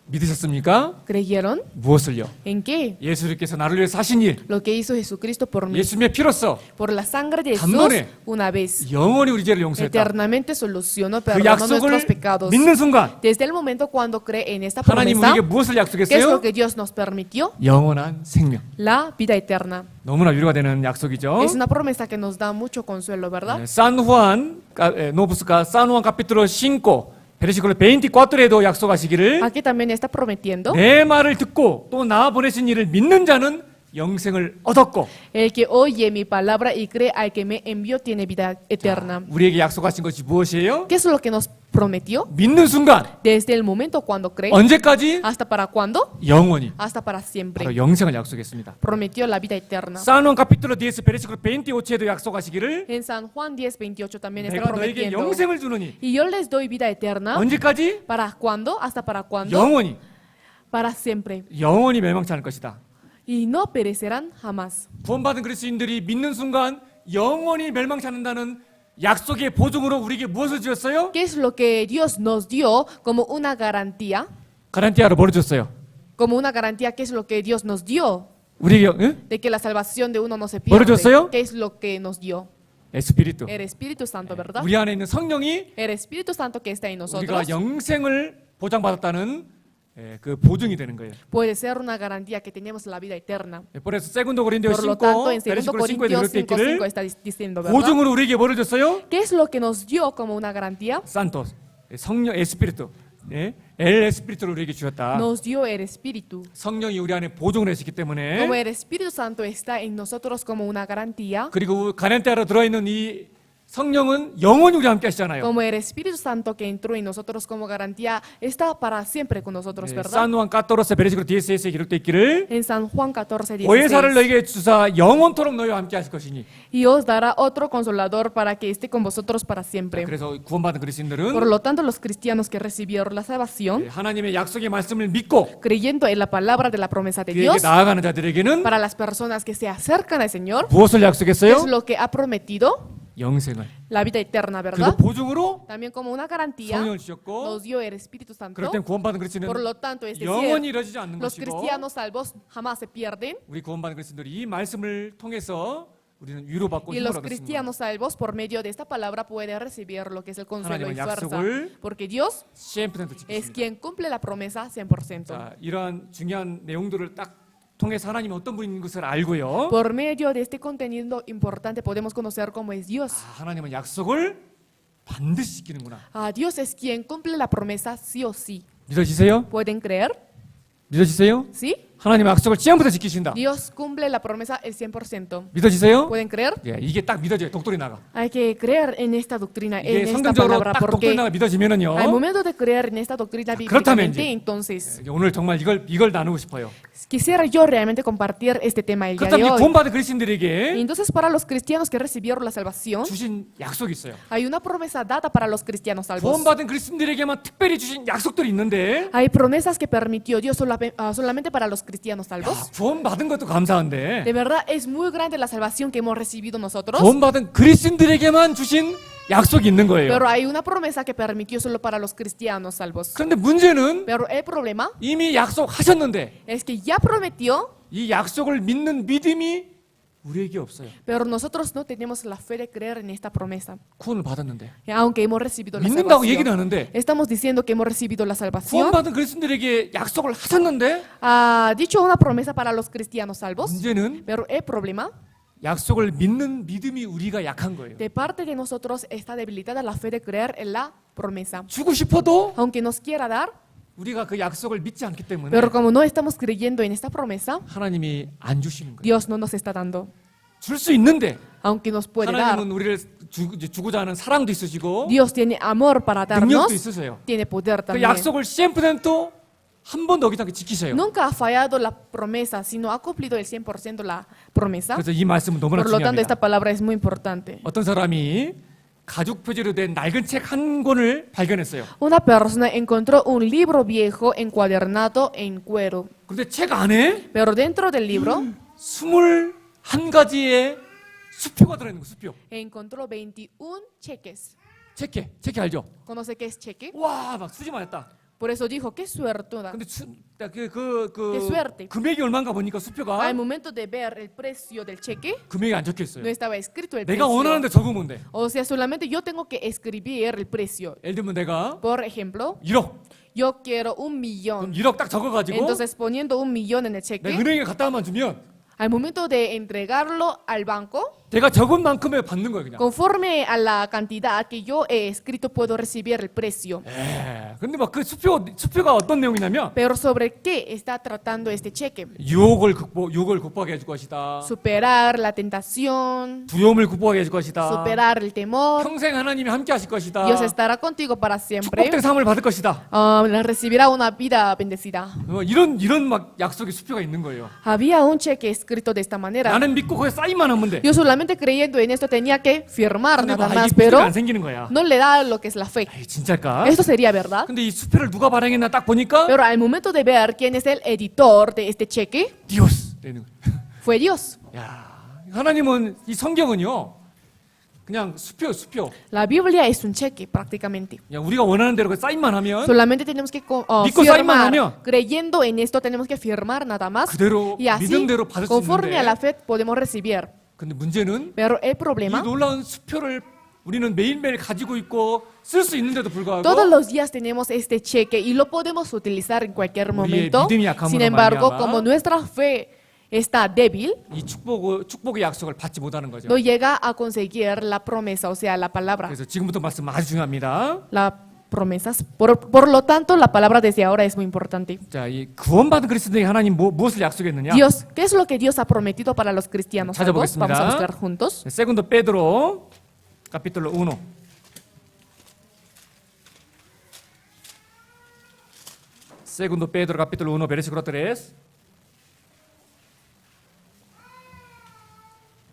믿으셨습니까? ¿Creyeron? 무엇을요? ¿En qué? 예수님께서 나를 위해 사신 일, Lo que hizo Jesucristo por mí. 예수님의 피로써 Por la sangre de Jesús, 단번에 una vez. 영원히 우리 죄를 용서했다. Eternamente solucionó, 그 perdonó nuestros 약속을 pecados. 믿는 순간 Desde el momento cuando cree en esta 하나님 promesa, 우리에게 무엇을 ¿qué es lo 약속했어요? que Dios nos permitió? 영원한 생명. La vida eterna. 너무나 위로가 되는 약속이죠. Es una promesa que nos da mucho consuelo, ¿verdad? San Juan, no busca San Juan capítulo 5, versículo 24에도 약속하시기를 Aquí también está prometiendo, 내 말을 듣고 또 나 보내신 이를 믿는 자는 영생을 얻었고 el que oye mi palabra y cree al que me envió tiene vida eterna. 우리에게 약속하신 것이 무엇이에요? ¿Qué es lo que nos prometió? 믿는 순간 Desde el momento cuando cree, 언제까지? ¿hasta para cuándo? 영원히 Hasta para siempre. 바로 영생을 약속했습니다. Prometió la vida eterna. San Juan capítulo 10 versículo 28에도 약속하시기를 En San Juan 10:28 también está 내가 너에게 prometiendo. 영생을 주노니 Y yo les doy vida eterna. 언제까지? ¿Para cuándo? ¿Hasta para cuándo? 영원히 Para siempre. 영원히 멸망치 않을 것이다. Y no perecerán jamás. 구원받은 그리스도인들이 믿는 순간 영원히 멸망치 않는다는 약속의 보증으로 우리에게 무엇을 주었어요? ¿Qué es lo que Dios nos dio como una garantía? 가란티아로 뭘 줬어요? Como una garantía, ¿qué es lo que Dios nos dio? 우리에게 응? De que la salvación de uno no se ¿뭐를 pierde. 줬어요? ¿Qué es lo que nos dio? 에스피리투. El Espíritu Santo, ¿verdad? 우리 안에 있는 성령이 El Espíritu Santo que está en 우리가 nosotros 영생을 보장받았다는 그 보증이 되는 거예요. puede ser una garantía que tenemos la vida eterna. 그래서 세군도 고린도에 Por lo 5 tanto, en 2 베르시클 5에 Corintios 이렇게 5:5 있기를 está diciendo, ¿verdad? 보증으로 우리에게 뭐를 줬어요? ¿Qué es lo que nos dio como una garantía? 산토스. 성령 에스피리투. 예? 엘 에스피리투를 우리에게 주셨다. Nos dio el Espíritu. 성령이 우리 안에 보증을 해주기 Como 때문에 el Espíritu Santo está en nosotros como una garantía, 그리고 가렌티아로 들어있는 이 성령은 영원히 우리와 함께 하시잖아요. como el Espíritu Santo que entró en nosotros como garantía, está para siempre con nosotros, ¿verdad? 산누안 까토로스 베르시클 DSS에 기록되어 있기를 En San Juan 14:16. 보혜사를 너에게 주사 영원토록 너희와 함께 하실 것이니. Y os dará otro consolador para que esté con vosotros para siempre. 그래서 구원받은 그리스도인들은 Por lo tanto, los cristianos que recibieron la salvación, 하나님의 약속의 말씀을 믿고 creyendo en la palabra de la promesa de 그에게 Dios, 나아가는 자들에게는 para las personas que se acercan al Señor, 무엇을 ¿qué 약속했어요? es lo que ha prometido? 영생을. La vida eterna, 그리고 ¿verdad? 보증으로 También como una garantía, 성령을 주셨고 nos dio el Espíritu Santo. 그럴 땐 구원받은 그리스도인은 Por lo tanto, es 영원히 decir, 이루어지지 않는 los 것이고 cristianos salvos jamás se pierden. 우리 구원받은 그리스도인들이 이 말씀을 통해서 우리는 위로받고 Y 힘을 los 얻습니다. cristianos salvos, por medio de esta palabra, pueden recibir lo que es el consuelo y 하나님은 fuerza. 약속을 Porque Dios 100% es 지키십니다. quien cumple la promesa 100%. 자, 이러한 중요한 내용들을 딱 통해서 하나님이 어떤 분인 것을 알고요. Por medio de este contenido importante podemos conocer cómo es Dios. 하나님은 약속을 반드시 지키는구나. Dios es quien cumple la promesa sí o sí. 믿어지세요? ¿Pueden creer? 믿어지세요? ¿Sí? 하나님의 약속을 지금부터 지키신다. Dios cumple la promesa el 100%. 믿어지세요? ¿Pueden creer? 예, 이게 딱 믿어져요. 독도리나가. Hay que creer en esta doctrina, 이게 en esta 성경적으로 palabra, 딱 porque 독도리나가 믿어지면은요. al momento de creer en esta doctrina 그렇다면 bíblicamente, 이제 entonces 오늘 정말 이걸 나누고 싶어요. quisiera yo realmente compartir este tema el día de 그렇다면 이 hoy. 구원받은 Y 그리스도인들에게 entonces para los cristianos que recibieron la salvación, 주신 약속이 있어요. hay una promesa dada para los cristianos salvos. 구원받은 그리스도인들에게만 특별히 주신 약속들이 있는데 Hay promesas que permitió Dios solamente para los cristianos 야, salvos. 구원받은 것도 감사한데 De verdad es muy grande la salvación que hemos recibido nosotros. 구원받은 그리스도인들에게만 주신 약속이 있는 거예요. Pero hay una promesa que permitió solo para los cristianos salvos. 그런데 문제는 Pero el problema 이미 약속하셨는데 es que ya prometió, 이 약속을 믿는 믿음이 우리에게 없어요. pero nosotros no tenemos la fe de creer en esta promesa. 구원을 받았는데 Aunque hemos recibido la 믿는다고 얘기는 salvación. 하는데 Estamos diciendo que hemos recibido la salvación. 구원받은 그리스도인들에게 약속을 하셨는데 Ha dicho una promesa para los cristianos salvos. 문제는 Pero el problema, 약속을 믿는 믿음이 우리가 약한 거예요. de parte de nosotros está debilitada la fe de creer en la promesa. 주고 싶어도 Aunque nos quiera dar, 우리가 그 약속을 믿지 않기 때문에 pero como no estamos creyendo en esta promesa, 하나님이 안 주시는 거예요. Dios no nos está dando. 줄 수 있는데 Aunque nos puede dar. 하나님은 우리를 주고자 하는 사랑도 있으시고 Dios tiene amor para darnos, 능력도 있으세요. tiene poder 그 también. 약속을 100%한 번도 어기지 않게 지키셔요. Nunca ha fallado la promesa, sino ha cumplido el 100% la promesa. 그래서 이 말씀은 너무나 Por lo tanto, esta 중요합니다. palabra es muy importante. 어떤 사람이 가죽 표지로 된 낡은 책 한 권을 발견했어요. Una persona encontró un libro viejo encuadernado en cuero, 그런데 책 안에 pero dentro del libro 21가지의 수표가 들어있는 거, 수표. encontró 21 cheques. 체크 알죠? ¿Conoce qué es cheque? 와, 막 수지 맞았다. Por eso dijo, qué suertuda. 근데 Qué suerte. 금액이 얼마인가 보니까 수표가 Al momento de ver el precio del cheque, 금액이 안 적혀 있어요. no estaba escrito el 내가 precio. 원하는데 적으면 돼. O sea, solamente yo tengo que escribir el precio. 예를 들면 내가 Por ejemplo, 1억. yo quiero 1 그럼 millón. 1억 딱 적어가지고 Entonces, poniendo 1 millón en el 내가 cheque, 은행에 갖다만 주면 al momento de entregarlo al banco, 내가 적은 만큼에 받는 거예요, 그냥. conforme a la cantidad que yo he escrito, puedo recibir el precio. 근데 막 그 수표가 어떤 내용이냐면 Pero ¿sobre qué está tratando este cheque? 유혹을 극복하게 해줄 것이다. Superar la tentación, 두려움을 극복하게 해줄 것이다. superar el temor. 평생 하나님이 함께 하실 것이다. Dios estará contigo para siempre. 축복된 삶을 받을 것이다. Recibirá una vida bendecida. 이런 막 약속의 수표가 있는 거예요. Había un cheque escrito de esta manera. 나는 믿고 거기에 사인만 하면 돼. Yo solamente creyendo en esto tenía que firmar 근데 nada 막 más, 이게 pero 수표가 안 생기는 거야. no le da lo que es la fe. 에이, 진짜일까? Esto sería verdad. 근데 이 수표를 누가 발행했나 딱 보니까 Pero al momento de ver quién es el editor de este cheque, 디오스 되는 거야. fue Dios. 야, 하나님은 이 성경은요. 그냥 수표. La Biblia es un cheque prácticamente. 야, 우리가 원하는 대로 그 사인만 하면 Solamente tenemos que 믿고 사인만 하면 firmar. Creyendo en esto tenemos que firmar nada más. 그대로 Y así, 믿은 대로 받을 수 conforme a 있는데 la fe, podemos recibir. 근데 문제는 Pero el 이 problema, 놀라운 수표를 우리는 매일매일 가지고 있고 쓸 수 있는데도 불구하고 todos los días tenemos este cheque y lo podemos utilizar en cualquier 우리의 momento. 믿음이 약함으로 Sin embargo, 말미암아 como nuestra fe está débil, 이 축복의 약속을 받지 못하는 거죠. no llega a conseguir la promesa, o sea, la palabra. 그래서 지금부터 말씀 아주 중요합니다. Las promesas. Por lo tanto, la palabra desde ahora es muy importante. 자, 이 구원받은 그리스도에게 하나님 무엇을 약속했느냐? Dios, ¿qué es lo que Dios ha prometido para los cristianos salvos? 찾아보겠습니다. Vamos a buscar juntos. Segundo Pedro capítulo 1. Segundo Pedro capítulo 1 versículo 3.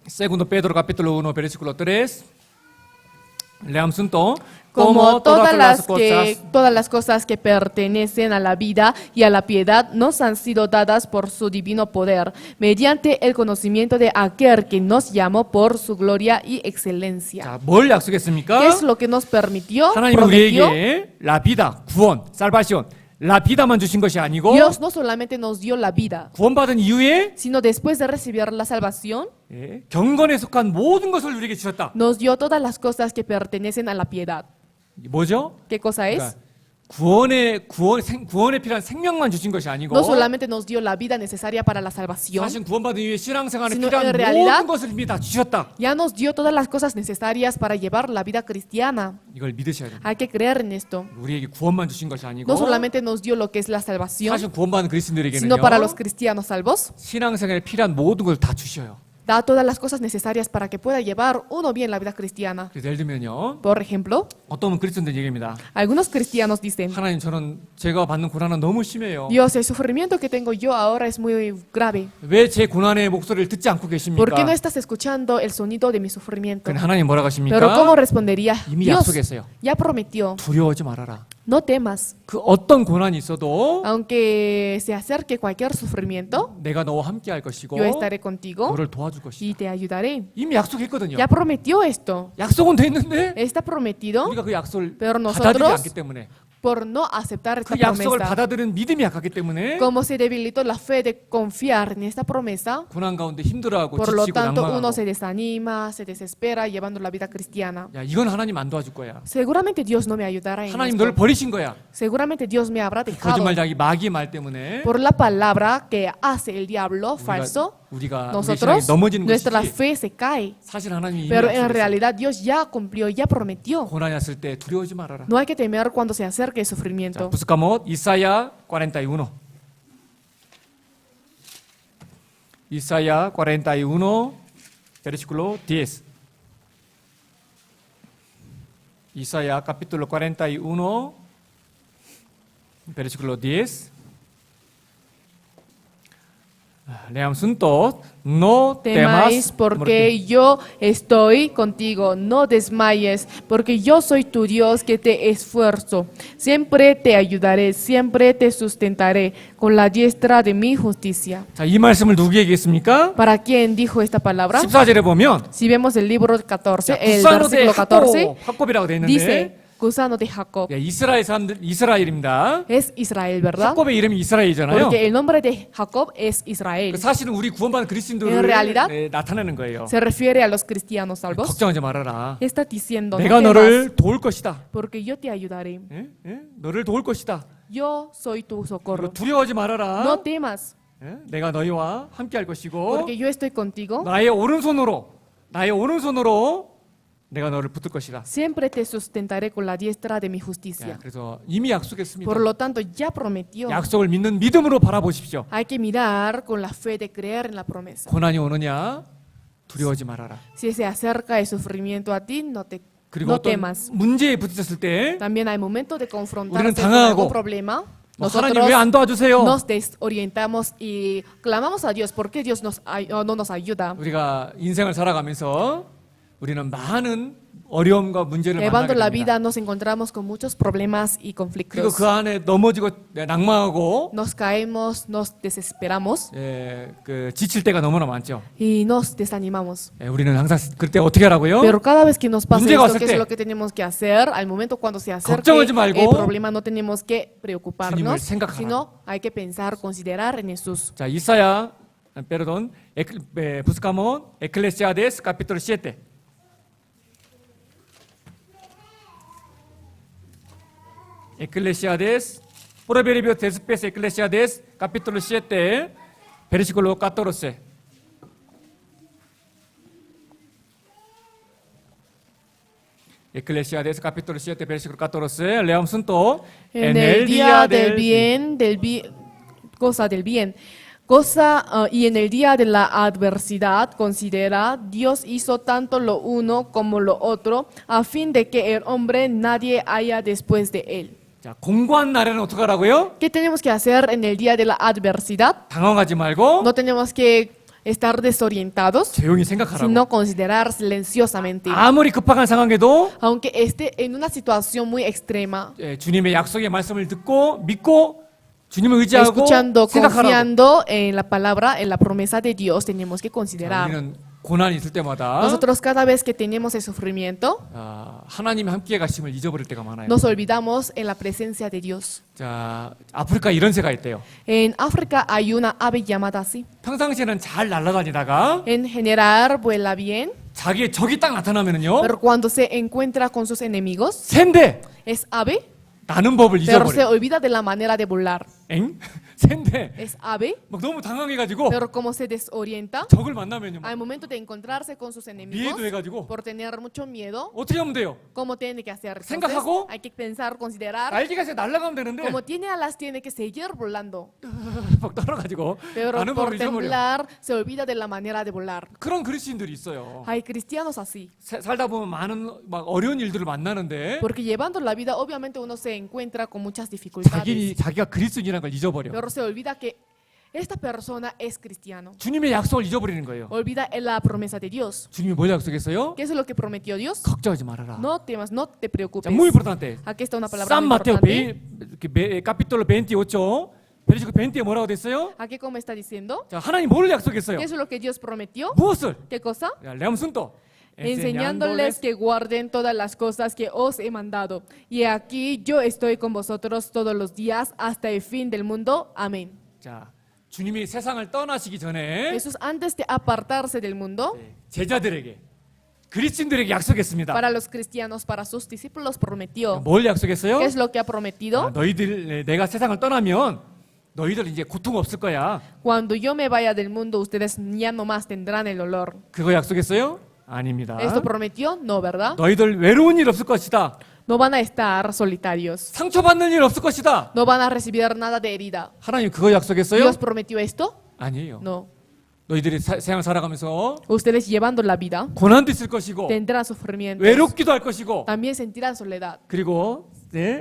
Segundo Pedro capítulo 1 versículo 3. Leamos juntos. Como todas las cosas que pertenecen a la vida y a la piedad nos han sido dadas por su divino poder, mediante el conocimiento de aquel que nos llamó por su gloria y excelencia. 자, 뭘 약속했습니까? ¿Qué es lo que nos permitió? 하나님 Prometió. 우리에게 라비다, 구원, 살바시온, 라비다만 주신 것이 아니고 Dios no solamente nos dio la vida, 구원받은 이후에 sino después de recibir la salvación, 경건에 속한 모든 것을 우리에게 주셨다. nos dio todas las cosas que pertenecen a la piedad. 뭐죠? ¿Qué cosa es? 그러니까 구원에 필요한 생명만 주신 것이 아니고 No solamente nos dio la vida necesaria para la salvación, 사실 구원받은 이후에 신앙생활에 sino 필요한 en realidad 모든 것을 이미 다 주셨다. ya nos dio todas las cosas necesarias para llevar la vida cristiana. 이걸 믿으셔야 됩니다. Hay que creer en esto. 우리에게 구원만 주신 것이 아니고 No solamente nos dio lo que es la salvación, 사실 구원받은 그리스도인들에게는요 sino para los cristianos salvos, 신앙생활에 필요한 모든 걸 다 주셔요. da todas las cosas necesarias para que pueda llevar uno bien la vida cristiana. 그래서 예를 들면요 Por ejemplo, 어떤 그리스도인들 얘기입니다. algunos cristianos dicen, 하나님 저는 제가 받는 고난은 너무 심해요. Dios, el sufrimiento que tengo yo ahora es muy grave. 왜 제 고난의 목소리를 듣지 않고 ¿Por qué no 계십니까? estás escuchando el sonido de mi sufrimiento? 그럼 하나님 뭐라고 Pero ¿cómo 하십니까? respondería? 이미 Dios 약속했어요. ya prometió, 두려워하지 말아라. no temas. 그 어떤 고난이 있어도 Aunque se acerque cualquier sufrimiento, 내가 너와 함께 할 것이고 yo estaré contigo 너를 도와줄 것이다. y te ayudaré. 이미 약속했거든요. Ya prometió esto. 약속은 돼 있는데 Está prometido, 우리가 그 약속을 pero 받아들이지 nosotros, 않기 때문에 por no aceptar esta 그 약속을 promesa, 받아들이는 믿음이 약하기 때문에 como se debilitó la fe de confiar en esta promesa, 고난 가운데 힘들어하고 por lo 지치고 tanto uno 낭망하고 se desanima, se desespera llevando la vida cristiana. 야 이건 하나님 안 도와줄 거야. Seguramente Dios no me ayudará en 하나님 esto. 너를 버리신 거야. Seguramente Dios me habrá dejado 거짓말자기 마귀의 말 때문에 por la palabra que hace el diablo falso. 우리가 우리 신앙이 Nosotros, 넘어지는 nuestra 것이지 fe se cae. 사실 하나님이 이미 Pero en 약속했어요. realidad Dios ya cumplió, ya prometió. 고난이 왔을 때 두려워하지 말아라. No hay que temer cuando se acerque el 자, sufrimiento. buscamos Isaías 41. Isaías 41, versículo 10. Isaías capítulo 41, versículo 10. Leamos juntos. No Temáis temas porque yo estoy contigo, no desmayes, porque yo soy tu Dios que te esfuerzo. Siempre te ayudaré, siempre te sustentaré con la diestra de mi justicia. 자, 이 말씀을 누구에게 했습니까? ¿Para quién dijo esta palabra? 14절에 보면 Si vemos el libro 14, el 구사노 대 versículo 14, 학곱이라고 되어 있는데 dice, gusano de Jacob. 예, 이스라엘 사람들 이스라엘입니다. Es Israel, ¿verdad? 학곱의 이름이 이스라엘이잖아요. Porque el nombre de Jacob es Israel. 그 사실은 우리 구원받은 그리스도인들을 En realidad, 나타내는 거예요. Se refiere a los cristianos salvos. 걱정하지 말아라. Está diciendo, no 내가 temas, 너를 도울 것이다. porque yo te ayudaré. 예? 예? 너를 도울 것이다. Yo soy tu 그리고 socorro. 두려워하지 말아라. No temas, 예? 내가 너희와 함께 할 것이고 porque yo estoy contigo. 나의 오른손으로 내가 너를 붙들 것이다. Siempre te sustentaré con la diestra de mi 예, justicia. 그래서 이미 약속했습니다. Por lo tanto, ya prometió. 약속을 믿는 믿음으로 바라보십시오. Hay que mirar con la fe de creer en la promesa. 고난이 오느냐 두려워하지 말아라. Si se acerca el sufrimiento a ti, 그리고 no 어떤 temas. 문제에 부딪혔을 때 También hay momentos de 우리는 confrontarse con 당황하고, algún problema. 하나님 Nosotros 왜 안 도와주세요? nos desorientamos y clamamos a Dios. ¿Por qué Dios no nos ayuda? 우리가 인생을 살아가면서 우리는 많은 어려움과 문제를 Llevando 만나게 la 됩니다. vida nos encontramos con muchos problemas y 그리고 conflictos. 그 안에 넘어지고 낭망하고 Nos caemos, nos desesperamos 그 지칠 때가 너무나 많죠. y nos desanimamos. 우리는 항상 그때 어떻게 하라고요? Pero cada vez que nos pasa 문제가 esto, 왔을 ¿qué 때 es lo que tenemos que hacer? Al momento cuando se acerque 걱정하지 말고 el problema, no tenemos que 주님을 preocuparnos, 생각하라. sino hay que pensar, considerar en Jesús. 자, 이사야, perdón, buscamos Eclesiastes capítulo 7. Eclesiastes, Proverbios después Eclesiastes capítulo 7, versículo 14. Eclesiastes capítulo 7, versículo 14. Leamos juntos. En el día del bien, cosa del bien, y en el día de la adversidad, considera, Dios hizo tanto lo uno como lo otro, a fin de que el hombre nadie haya después de él. 자, 공고한 날에는 어떻게 하라고요? ¿Qué tenemos que hacer en el día de la adversidad? 당황하지 말고 No tenemos que estar desorientados, 조용히 생각하라고. sino considerar silenciosamente. 아무리 급박한 상황에도 Aunque esté en una situación muy extrema, 주님의 약속의 말씀을 듣고 믿고 주님을 의지하고 escuchando, 생각하라고. confiando en la palabra, en la promesa de Dios, tenemos que 자, considerar. 우리는 고난이 있을 때마다 Nosotros cada vez que tenemos el sufrimiento, 하나님이 함께 가심을 잊어버릴 때가 많아요. nos olvidamos en la presencia de Dios. 자, 아프리카 이런 새가 있대요. En África hay una ave llamada así. 평상시에는 잘 날아다니다가 En general vuela bien, 자기의 적이 딱 나타나면은요. pero cuando se encuentra con sus enemigos, 샌데 es ave, 나는 법을 pero se 잊어버려. olvida de la manera de volar. 엥? 샌데 Es ave, 막 너무 당황해가지고 pero como se desorienta, 적을 만나면요. al momento de encontrarse con sus enemigos, 미해도 해가지고 por tener mucho miedo, 어떻게 하면 돼요? ¿cómo tiene que hacer? Entonces, 생각하고 hay que pensar, considerar, 날개가 있어 날아가면 되는데 como tiene alas, tiene que seguir volando. 막 떨어가지고 Pero 나는 por 법을 잊어버려. temblar, se olvida de la manera de volar. 그런 그리스인들이 있어요. Hay cristianos así. 살다 보면 많은 막 어려운 일들을 만나는데 Porque llevando la vida, obviamente uno se encuentra con muchas dificultades. 자기가 그리스인이라는 걸 잊어버려. Pero se olvida que esta persona es cristiano. 주님의 약속을 잊어버리는 거예요. Olvida la promesa de Dios. 주님이 뭘 약속했어요? ¿Qué es lo que prometió Dios? 걱정하지 말아라. No temas, no te 자, preocupes. muy importante. Aquí está una palabra San muy Mateo importante. capítulo 28 베르시크 20에 뭐라고 됐어요? Aquí como está diciendo, 자, 하나님 뭘 약속했어요? ¿qué es lo que Dios prometió? 무엇을? ¿Qué cosa? 야, 레암순도 Enseñándoles que guarden todas las cosas que os he mandado. Y aquí yo estoy con vosotros todos los días hasta el fin del mundo. Amén. 자, 주님이 세상을 떠나시기 전에 Jesús, antes de apartarse del mundo, 제자들에게 그리스도인들에게 약속했습니다. para los cristianos, para sus discípulos, prometió. 뭘 약속했어요? ¿Qué es lo que ha 아, prometido? 너희들 내가 세상을 떠나면 너희들 이제 고통 없을 거야. Cuando yo me vaya del mundo, ustedes ya no más tendrán el olor. 그거 약속했어요? 아닙니다. ¿Esto prometió? No, ¿verdad? 너희들 외로운 일 없을 것이다. No van a estar solitarios. 상처받는 일 없을 것이다. No van a recibir nada de herida. 하나님 그거 약속했어요? ¿Dios prometió esto? 아니에요. No. 너희들이 세상 살아가면서 Ustedes llevando la vida 고난도 있을 것이고 tendrán sufrimientos. 외롭기도 할 것이고 También sentirán soledad, 그리고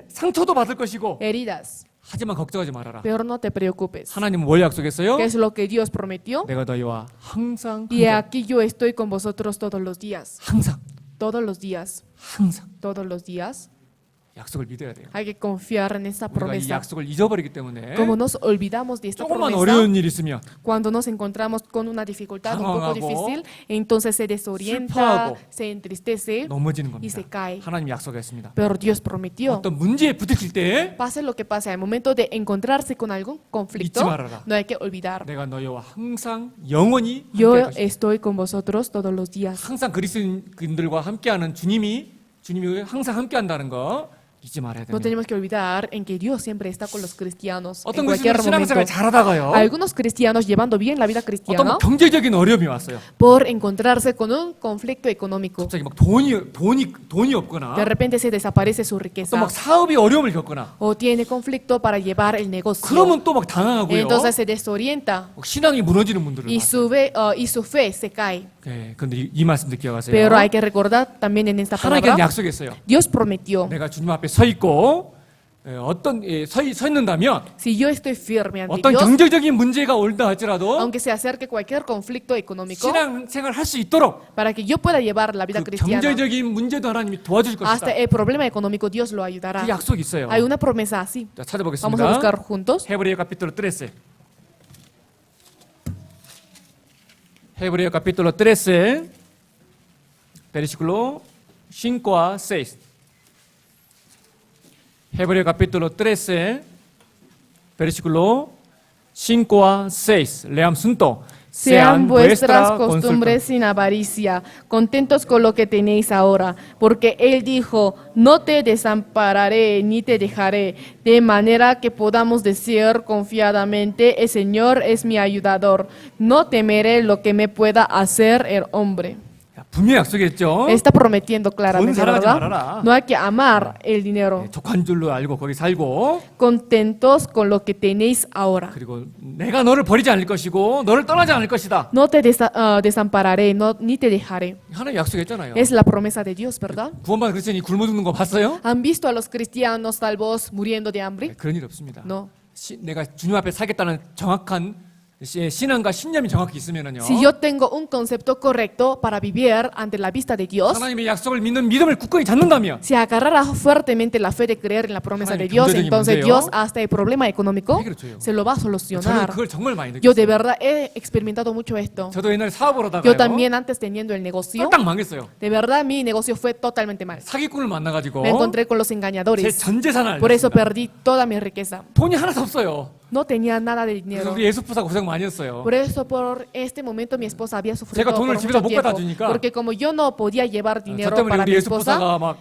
상처도 받을 것이고 heridas. 하지만 걱정하지 말아라. Pero no te preocupes. 하나님은 뭘 약속했어요? ¿Qué es lo que Dios prometió? 내가 너희와 항상 Y 함께. aquí yo estoy con vosotros todos los días. 항상 Todos los días. 항상 Todos los días. 약속을 믿어야 돼요. Hay que confiar en esta 우리가 이 promesa. 약속을 잊어버리기 때문에 Como nos olvidamos de esta 조금만 promesa, 어려운 일 있으면 cuando nos encontramos con una dificultad un poco 당황하고, difícil, entonces se desorienta, 슬퍼하고, se entristece 넘어지는 y 겁니다. se cae. 하나님 약속했습니다. Pero Dios prometió. 어떤 문제에 부딪힐 때 Pase lo que pase, al momento de encontrarse con algún conflicto, 잊지 말아라. no hay que olvidar. 내가 너희와 항상 영원히 Yo 함께할 것이다. estoy con vosotros todos los días. 항상 그리스도인들과 함께하는 주님이 항상 함께한다는 거 잊지 말아야 No 됩니다. tenemos que olvidar en que Dios siempre está con los cristianos en 어떤 cualquier 그리스도인은 momento. 신앙생활 잘하다가요. Algunos cristianos llevando bien la vida 어떤 cristiana 경제적인 어려움이 왔어요. por encontrarse con un conflicto económico. 갑자기 막 돈이 없거나 De repente se desaparece su 또 riqueza 막 사업이 어려움을 겪거나 o tiene conflicto para llevar el negocio. 그러면 또 막 당황하고요. Entonces se desorienta 막 신앙이 무너지는 분들을 y 봤어요. su fe se cae. 네, 근데 이 말씀도 기억하세요. Pero hay que recordar también en esta 하나님께서 palabra, 약속했어요. Dios prometió, 내가 주님 앞에 서 있고 서 있는다면 si yo estoy firme ante 어떤 Dios, 경제적인 문제가 올다 할지라도 aunque se acerque cualquier conflicto económico, 신앙생활 할 수 있도록 para que yo pueda llevar la vida 그 cristiana, 경제적인 문제도 하나님이 도와줄 hasta 것이다. el problema económico Dios lo ayudará. 그 약속이 있어요. Hay una promesa así. 자, Vamos a buscar 찾아보겠습니다. juntos. Hebreo capítulo 13. Hebreo capítulo 13, versículo 5 a 6. Hebreo capítulo 13, versículo 5 a 6. Leamos juntos. Sean vuestras costumbres sin avaricia, contentos con lo que tenéis ahora, porque Él dijo, no te desampararé ni te dejaré, de manera que podamos decir confiadamente, el Señor es mi ayudador, no temeré lo que me pueda hacer el hombre. 분명히 약속했죠. Está prometiendo claramente, 돈 사랑하지 ¿verdad? 말아라. No hay que amar el dinero, 족한 줄로 알고 거기 살고 contentos con lo que tenéis ahora. 그리고 내가 너를 버리지 않을 것이고 너를 떠나지 않을 것이다. No te desampararé, ni te dejaré. 하나님 약속했잖아요. Es la promesa de Dios, ¿verdad? 구원받은 크리스천이 굶어 죽는 거 봤어요? ¿Han visto a los cristianos salvos muriendo de hambre? 그런 일 없습니다. No. 내가 주님 앞에 살겠다는 정확한 신앙과 신념이 정확히 있으면은요. Si yo tengo un concepto correcto para vivir ante la vista de Dios, 하나님의 약속을 믿는 믿음을 굳건히 잡는다면 si agarrara fuertemente la fe de creer en la promesa de 하나님 Dios, 경제적인 entonces 문제요? Dios hasta el problema económico 해결해 줘요. se lo va a 저는 solucionar. 그걸 정말 많이 Yo de 느꼈어요. verdad he experimentado mucho esto. 저도 옛날에 사업을 하다가요. Yo también antes teniendo el negocio, 딱 망했어요. de verdad mi negocio fue totalmente mal. 사기꾼을 만나가지고 Me encontré con los 제 engañadores. 전 재산을 Por eso 알렸습니다. perdí toda mi riqueza. 돈이 하나도 없어요. No tenía nada de 그래서 dinero. 우리 예수부사 고생 많이 했어요. Por eso, por este momento, mi esposa había sufrido 제가 por 돈을 mucho 집에다 못 tiempo. 갖다 주니까 Porque como yo no podía llevar 저 dinero 때문에 para 우리 mi esposa, 예수부사가 막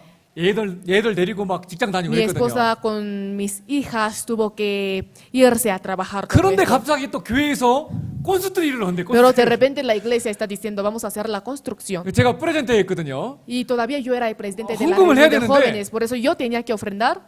얘들 데리고 막 직장 다니고 mi 그랬거든요. esposa con mis hijas tuvo que irse a trabajar. todo 그런데 esto. 갑자기 또 교회에서 콘스트리를 하는데 Pero de 콘스트리. repente la iglesia está diciendo, vamos a hacer la construcción. 제가 프레젠터에 있거든요. Y todavía yo era el presidente de la 헌금을 해야 reunión de 되는데 jóvenes. Por eso yo tenía que ofrendar,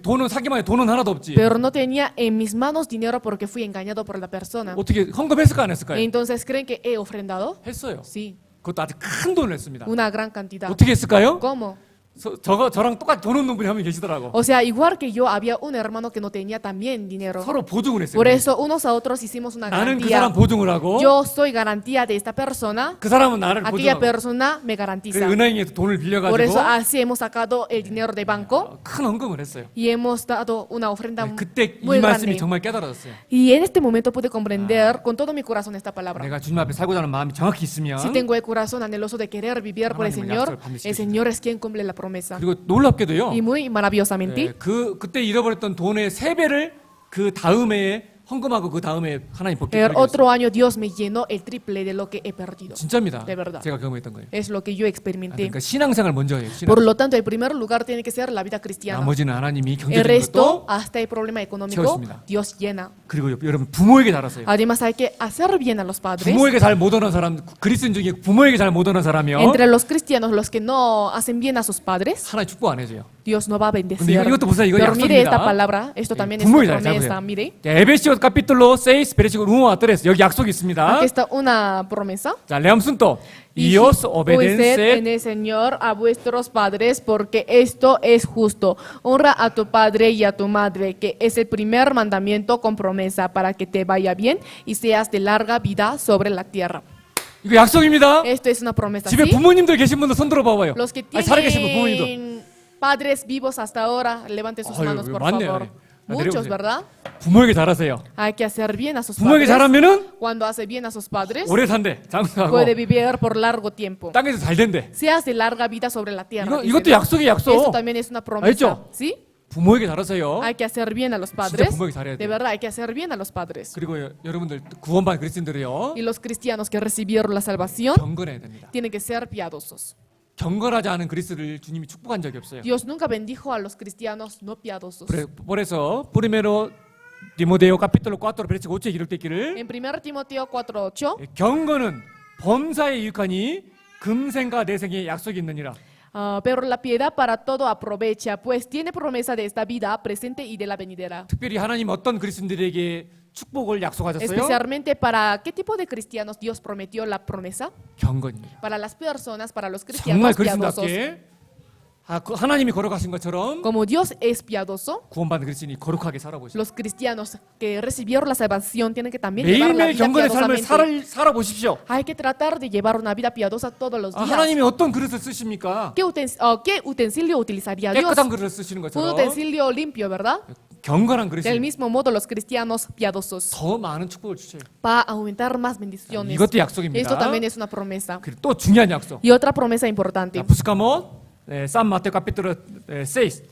돈은 사기만 해 돈은 하나도 없지. pero no tenía en mis manos dinero porque fui engañado por la persona. 어떻게 헌금했을까 안 했을까요? Entonces, ¿creen que he ofrendado? 했어요. Sí, 그것도 아주 큰 돈을 했습니다. una gran cantidad. 어떻게 했을까요? ¿Cómo? 저랑 똑같이 돈 없는 분이 한 명 계시더라고. O sea, igual que yo, había un hermano que no tenía también dinero. 서로 보증을 했어요. Por eso unos a otros hicimos una 나는 그 garantía. 사람 보증을 하고 Yo soy garantía de esta persona, 그 사람은 나를 aquella 보증하고. persona me 그래서 garantiza. 은행에서 돈을 Por eso 빌려가지고 así hemos sacado el dinero de banco 큰 헌금을 했어요. y hemos dado una ofrenda 그때 이 muy 말씀이 grande. 정말 깨달아졌어요. Y en este momento pude comprender con todo mi corazón esta palabra. 내가 주님 앞에 살고자 하는 마음이 정확히 있으면 Si tengo el corazón anheloso de querer vivir por el 하나님은 Señor, 약속을 반드시 el Señor es quien cumple la promesa. 그리고 놀랍게도요. Y muy maravillosamente, 그때 잃어버렸던 돈의 3배를 그 다음에 헌금하고 그 다음에 하나님 복게 el 해줬어요. otro año Dios me llenó el triple de lo que he perdido. 진짜입니다. De verdad. 제가 경험했던 거예요. Es lo que yo experimenté. 그러니까 신앙생활 먼저 해요. Por lo tanto, el primer lugar tiene que ser la vida cristiana. 나머지는 하나님이 El 경제적인 resto, 것도 hasta el problema económico, 채워줍니다. Dios llena. 그리고 여러분 부모에게 잘하세요. Además, hay que hacer bien a los padres. 부모에게 잘 못 오는 사람, 그리스도인 중에 부모에게 잘 못 오는 사람이요. Entre los cristianos, los que no hacen bien a sus padres, 하나님 축복 안 해줘요. Dios no va a bendecir. 근데 이것도 보세요. 이거 Pero mire 약속입니다. esta palabra, esto también es 부모에 una 잘 promesa. 보세요. Mire, 에베시오 카피톨로 6 베르시고 1 a 3 여기 약속이 있습니다. aquí está una promesa. 자, 레암순도 Y 이오스 obedeced en 오베덴세 el Señor a vuestros padres, porque esto es justo. Honra a tu padre y a tu madre, que es el primer mandamiento con promesa, para que te vaya bien y seas de larga vida sobre la tierra. 이거 약속입니다. Esto es una promesa. 집에 ¿Sí? 부모님들 계신 분들 손 들어봐봐요. Los que 아니, 살아계신 분 부모님들. tienen padres vivos hasta ahora, levanten sus 아유, manos, por 맞네요. favor. 아, Muchos, 내려보세요. ¿verdad? 부모에게 잘하세요. Hay que hacer bien a sus 부모에게 padres. 잘하면은 Cuando hace bien a sus padres, 오래 산대. 장수하고 puede vivir por largo tiempo. 땅에서 잘 된대. Seas de larga vida sobre la tierra. dice, 이것도 ¿no? 약속이에요, 약속. Esto también es una promesa. 알죠? ¿Sí? 부모에게 잘하세요. Hay que hacer bien a los 진짜 padres. 부모에게 잘해야 De 돼요. verdad, hay que hacer bien a los padres. 그리고 여러분들 구원받은 그리스도인들이요. Y los cristianos que recibieron la salvación 경건해야 됩니다. tienen que ser piadosos. 경건하지 않은 그리스도를 주님이 축복한 적이 없어요. Dios nunca bendijo a los cristianos no piadosos. por eso 프리메로 디모데오 카피톨로 4 베르시고 5에 기록되기를 En 1 Timoteo 4:8, 경건은 범사에 유익하니 금생과 내생에 약속이 있느니라. pero la piedad para todo aprovecha, pues tiene promesa de esta vida presente y de la venidera. 특별히 하나님 어떤 그리스도인들에게 축복을 약속하셨어요? Especialmente para qué tipo de cristianos Dios prometió la promesa? 경건입니다. Para las personas, para los 정말 cristianos piadosos. 그리스도인답게 하나님이 거룩하신 것처럼 Como Dios es piadoso, 구원받은 그리스도인이 거룩하게 살아보시죠. los cristianos que recibieron la salvación tienen que también llevar la 매일매일 vida 경건의 삶을 piadosamente. 살아보십시오. Hay que tratar de llevar una vida piadosa todos los días. 하나님이 어떤 그릇을 쓰십니까? ¿Qué utensilio utilizaría Dios? 깨끗한 그릇을 쓰시는 Un 것처럼 utensilio limpio, ¿verdad? 경건한 Del 그릇이 mismo modo, los cristianos piadosos 더 많은 축복을 주셔요. va a aumentar más bendiciones. 이것도 약속입니다. Esto también es una promesa. 그리고 또 중요한 약속. Y otra promesa importante. buscamos San Mateo capítulo 6.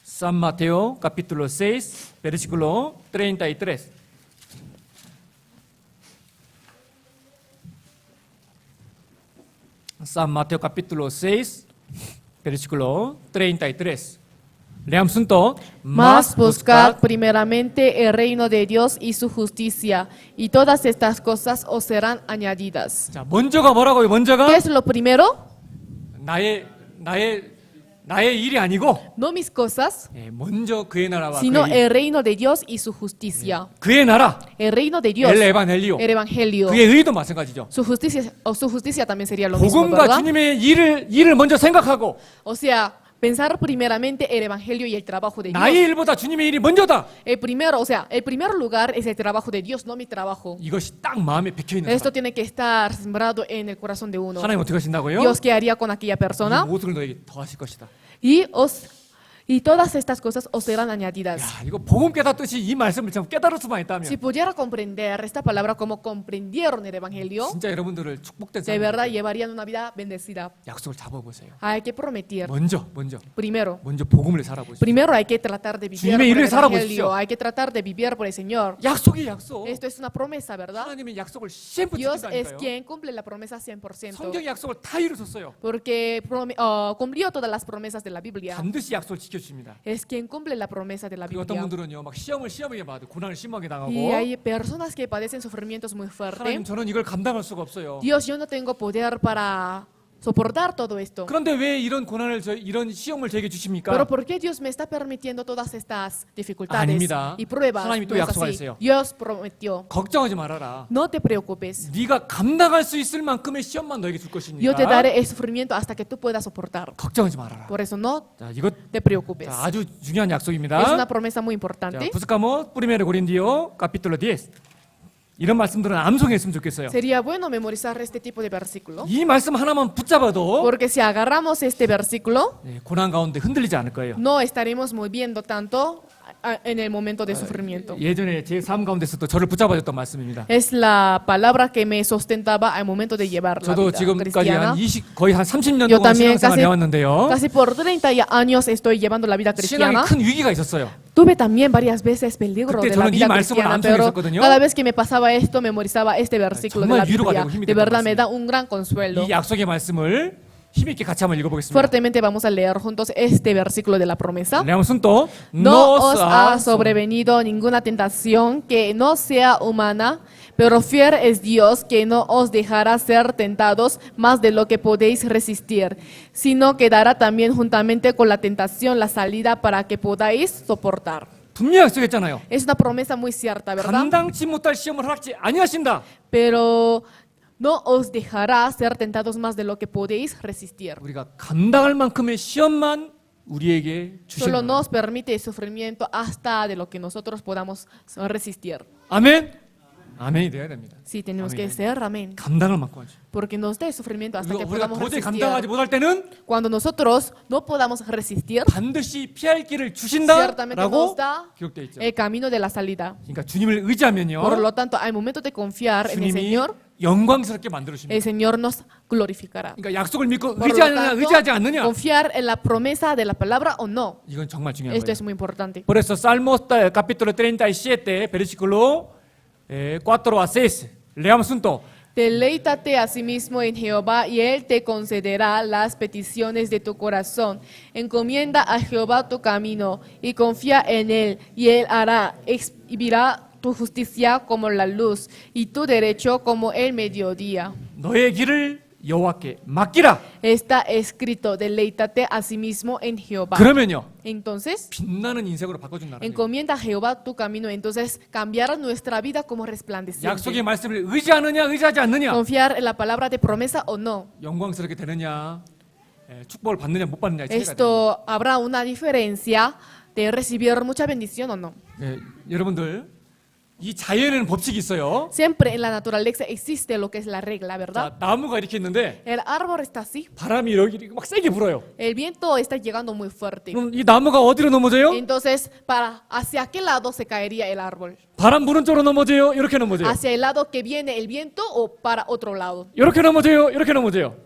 San Mateo capítulo 6, versículo 33. San Mateo capítulo 6, versículo 33. Leamos juntos. Mas buscad primeramente el reino de Dios y su justicia, y todas estas cosas os serán añadidas. 자, 먼저가 뭐라고요? 먼저가 ¿Qué es lo primero? 나의 일이 아니고 No mis cosas, 먼저 그의 나라와 sino 그의, el reino de Dios y su justicia. 그의 나라, El reino de Dios, 엘 에반헬리오, el evangelio. 그의 의도 마찬가지죠. Su justicia también sería lo mismo, 복음과 ¿verdad? 주님의 일을 먼저 생각하고 O sea, pensar primeramente el evangelio y el trabajo de 나의 Dios. 일보다 주님의 일이 먼저다. El primero, o sea, el primer lugar es el trabajo de Dios, no mi trabajo. 이것이 딱 마음에 박혀 있는 Esto 사람. tiene que estar sembrado en el corazón de uno. 하나님 어떻게 하신다고요? Dios, ¿qué haría con aquella 이 persona? 모든 걸 너에게 더하실 것이다. Y todas estas cosas os serán añadidas. 야, 이거 복음 깨닫듯이 이 말씀을 좀 깨달을 수만 있다면 Si pudiera comprender esta palabra como comprendieron el evangelio, 진짜 여러분들을 축복된 de 삶 verdad llevarían una vida bendecida. 약속을 잡아보세요. Hay que prometer. 먼저 Primero, 복음을 살아보시죠. primero hay que tratar de vivir por 주님의 el 일을 살아보십시오. evangelio. Hay que tratar de vivir por el Señor. 약속이 약속. Esto es una promesa, ¿verdad? 하나님의 약속을 시행부 Dios es 지킨다니까요. quien cumple la promesa 100%. 성경의 약속을 다 이루셨어요. Porque cumplió todas las promesas de la Biblia. 반드시 약속을 지켜주십니다. Es quien cumple la promesa de la 그리고 어떤 Biblia. 분들은요, 막 시험하게 받고 고난을 심하게 당하고 Y hay personas que padecen sufrimientos muy 하나님 fuertes. 저는 이걸 감당할 수가 없어요. Dios, yo no tengo poder para soportar todo esto. 그런데 왜 이런 고난을 이런 시험을 저에게 주십니까? Pero ¿por qué Dios me está permitiendo todas estas dificultades 아닙니다. y pruebas? 하나님이 또 No es así. 약속하셨어요. Dios prometió, 걱정하지 말아라. no te preocupes. 네가 감당할 수 있을 만큼의 시험만 너에게 줄 것이니까. Yo te daré el sufrimiento hasta que tú puedas soportar. 걱정하지 말아라. Por eso no 자, 이것 te preocupes. 자, 아주 중요한 Es 약속입니다. una promesa muy 자, importante. 부스카모 프리메르 고린디오 카피톨로 10. 이런 말씀들은 암송했으면 좋겠어요. Sería bueno memorizar este tipo de versículo. 이 말씀 하나만 붙잡아도 Porque si agarramos este versículo, 네, 고난 가운데 흔들리지 않을 거예요. no estaremos moviendo tanto en el momento de sufrimiento. 예전에 제 삶 가운데서도 저를 붙잡아줬던 말씀입니다. Es la palabra que me sustentaba al momento de llevar la 저도 vida 지금까지 cristiana. 한 20, 거의 한 30년 Yo 동안 también 신앙생활 해왔는데요. Casi por 30 años estoy llevando la vida 신앙에 cristiana. 큰 위기가 있었어요. Tuve también varias veces peligro 그때 de la 저는 이 vida 말씀을 cristiana, pero 암송했었거든요. cada vez que me pasaba esto, memorizaba este versículo de 정말 la 위로가 Biblia. 되고 힘이 De 됐던 verdad me 말씀이에요. da un gran consuelo. 이 약속의 말씀을 힘있게 같이 한번 읽어보겠습니다. Fuertemente vamos a leer juntos este versículo de la promesa. leamos juntos. No os ha sobrevenido ninguna tentación que no sea humana, pero fiel es Dios que no os dejará ser tentados más de lo que podéis resistir, sino que dará también juntamente con la tentación la salida para que podáis soportar. 분명히 약속했잖아요. Es una promesa muy cierta, ¿verdad? 감당치 못할 시험을 허락지 아니하신다. Pero no os dejará ser tentados más de lo que podéis resistir. 우리가 감당할 만큼의 시험만 우리에게 Solo 주시는 거예요. nos permite el sufrimiento hasta de lo que nosotros podamos resistir. 아멘. 아멘이 돼야 됩니다. Sí, tenemos Amén. que ser, amén. 감당을 맡고 하죠. Porque nos dé sufrimiento hasta que 우리가 podamos 도저히 resistir. 감당하지 못할 때는 Cuando nosotros no podamos resistir, 반드시 피할 길을 ciertamente 주신다라고 nos da 기록되어 있죠. el camino de la salida. 그러니까 주님을 의지하면요. Por lo tanto, al momento de confiar en el 주님이 Señor, 영광스럽게 만들어주십니다. el Señor nos glorificará. 그러니까 약속을 믿고 Por lo 의지하느냐 tanto, 의지하지 않느냐 confiar en la promesa de la palabra o no. 이건 정말 중요한 Esto 거예요. es muy importante. Por eso Salmos capítulo 37 versículo 4 a 6 leamos juntos. Deleítate a sí mismo en Jehová y Él te concederá las peticiones de tu corazón. Encomienda a Jehová tu camino y confía en Él y Él hará, exhibirá tu justicia como la luz y tu derecho como el mediodía. 너의 길을 여호와께 맡기라. Está escrito, deleítate a sí mismo en Jehová. 그러면요 Entonces, 빛나는 인생으로 바꿔준다는 거예요. encomienda a Jehová tu camino. Entonces, cambiar nuestra vida como 약속의 resplandeciente. 말씀을 의지하느냐 의지하지 않느냐 Confiar en la palabra de promesa o no. 영광스럽게 되느냐 축복을 받느냐 못 받느냐의 차이가 됩니다. Esto habrá una diferencia de recibir mucha bendición o no. 여러분들 이 자연에는 법칙이 있어요. Siempre en la naturaleza existe lo que es la regla, ¿verdad? 자, 나무가 이렇게 있는데 El árbol está así, 바람이 이렇게 막 세게 불어요. el viento está llegando muy fuerte. 그럼 이 나무가 어디로 넘어져요? Entonces, ¿hacia qué lado se caería el árbol? 바람 부는 쪽으로 넘어져요? 이렇게 넘어져요? ¿Hacia el lado que viene el viento o para otro lado? 이렇게 넘어져요? 이렇게 넘어져요?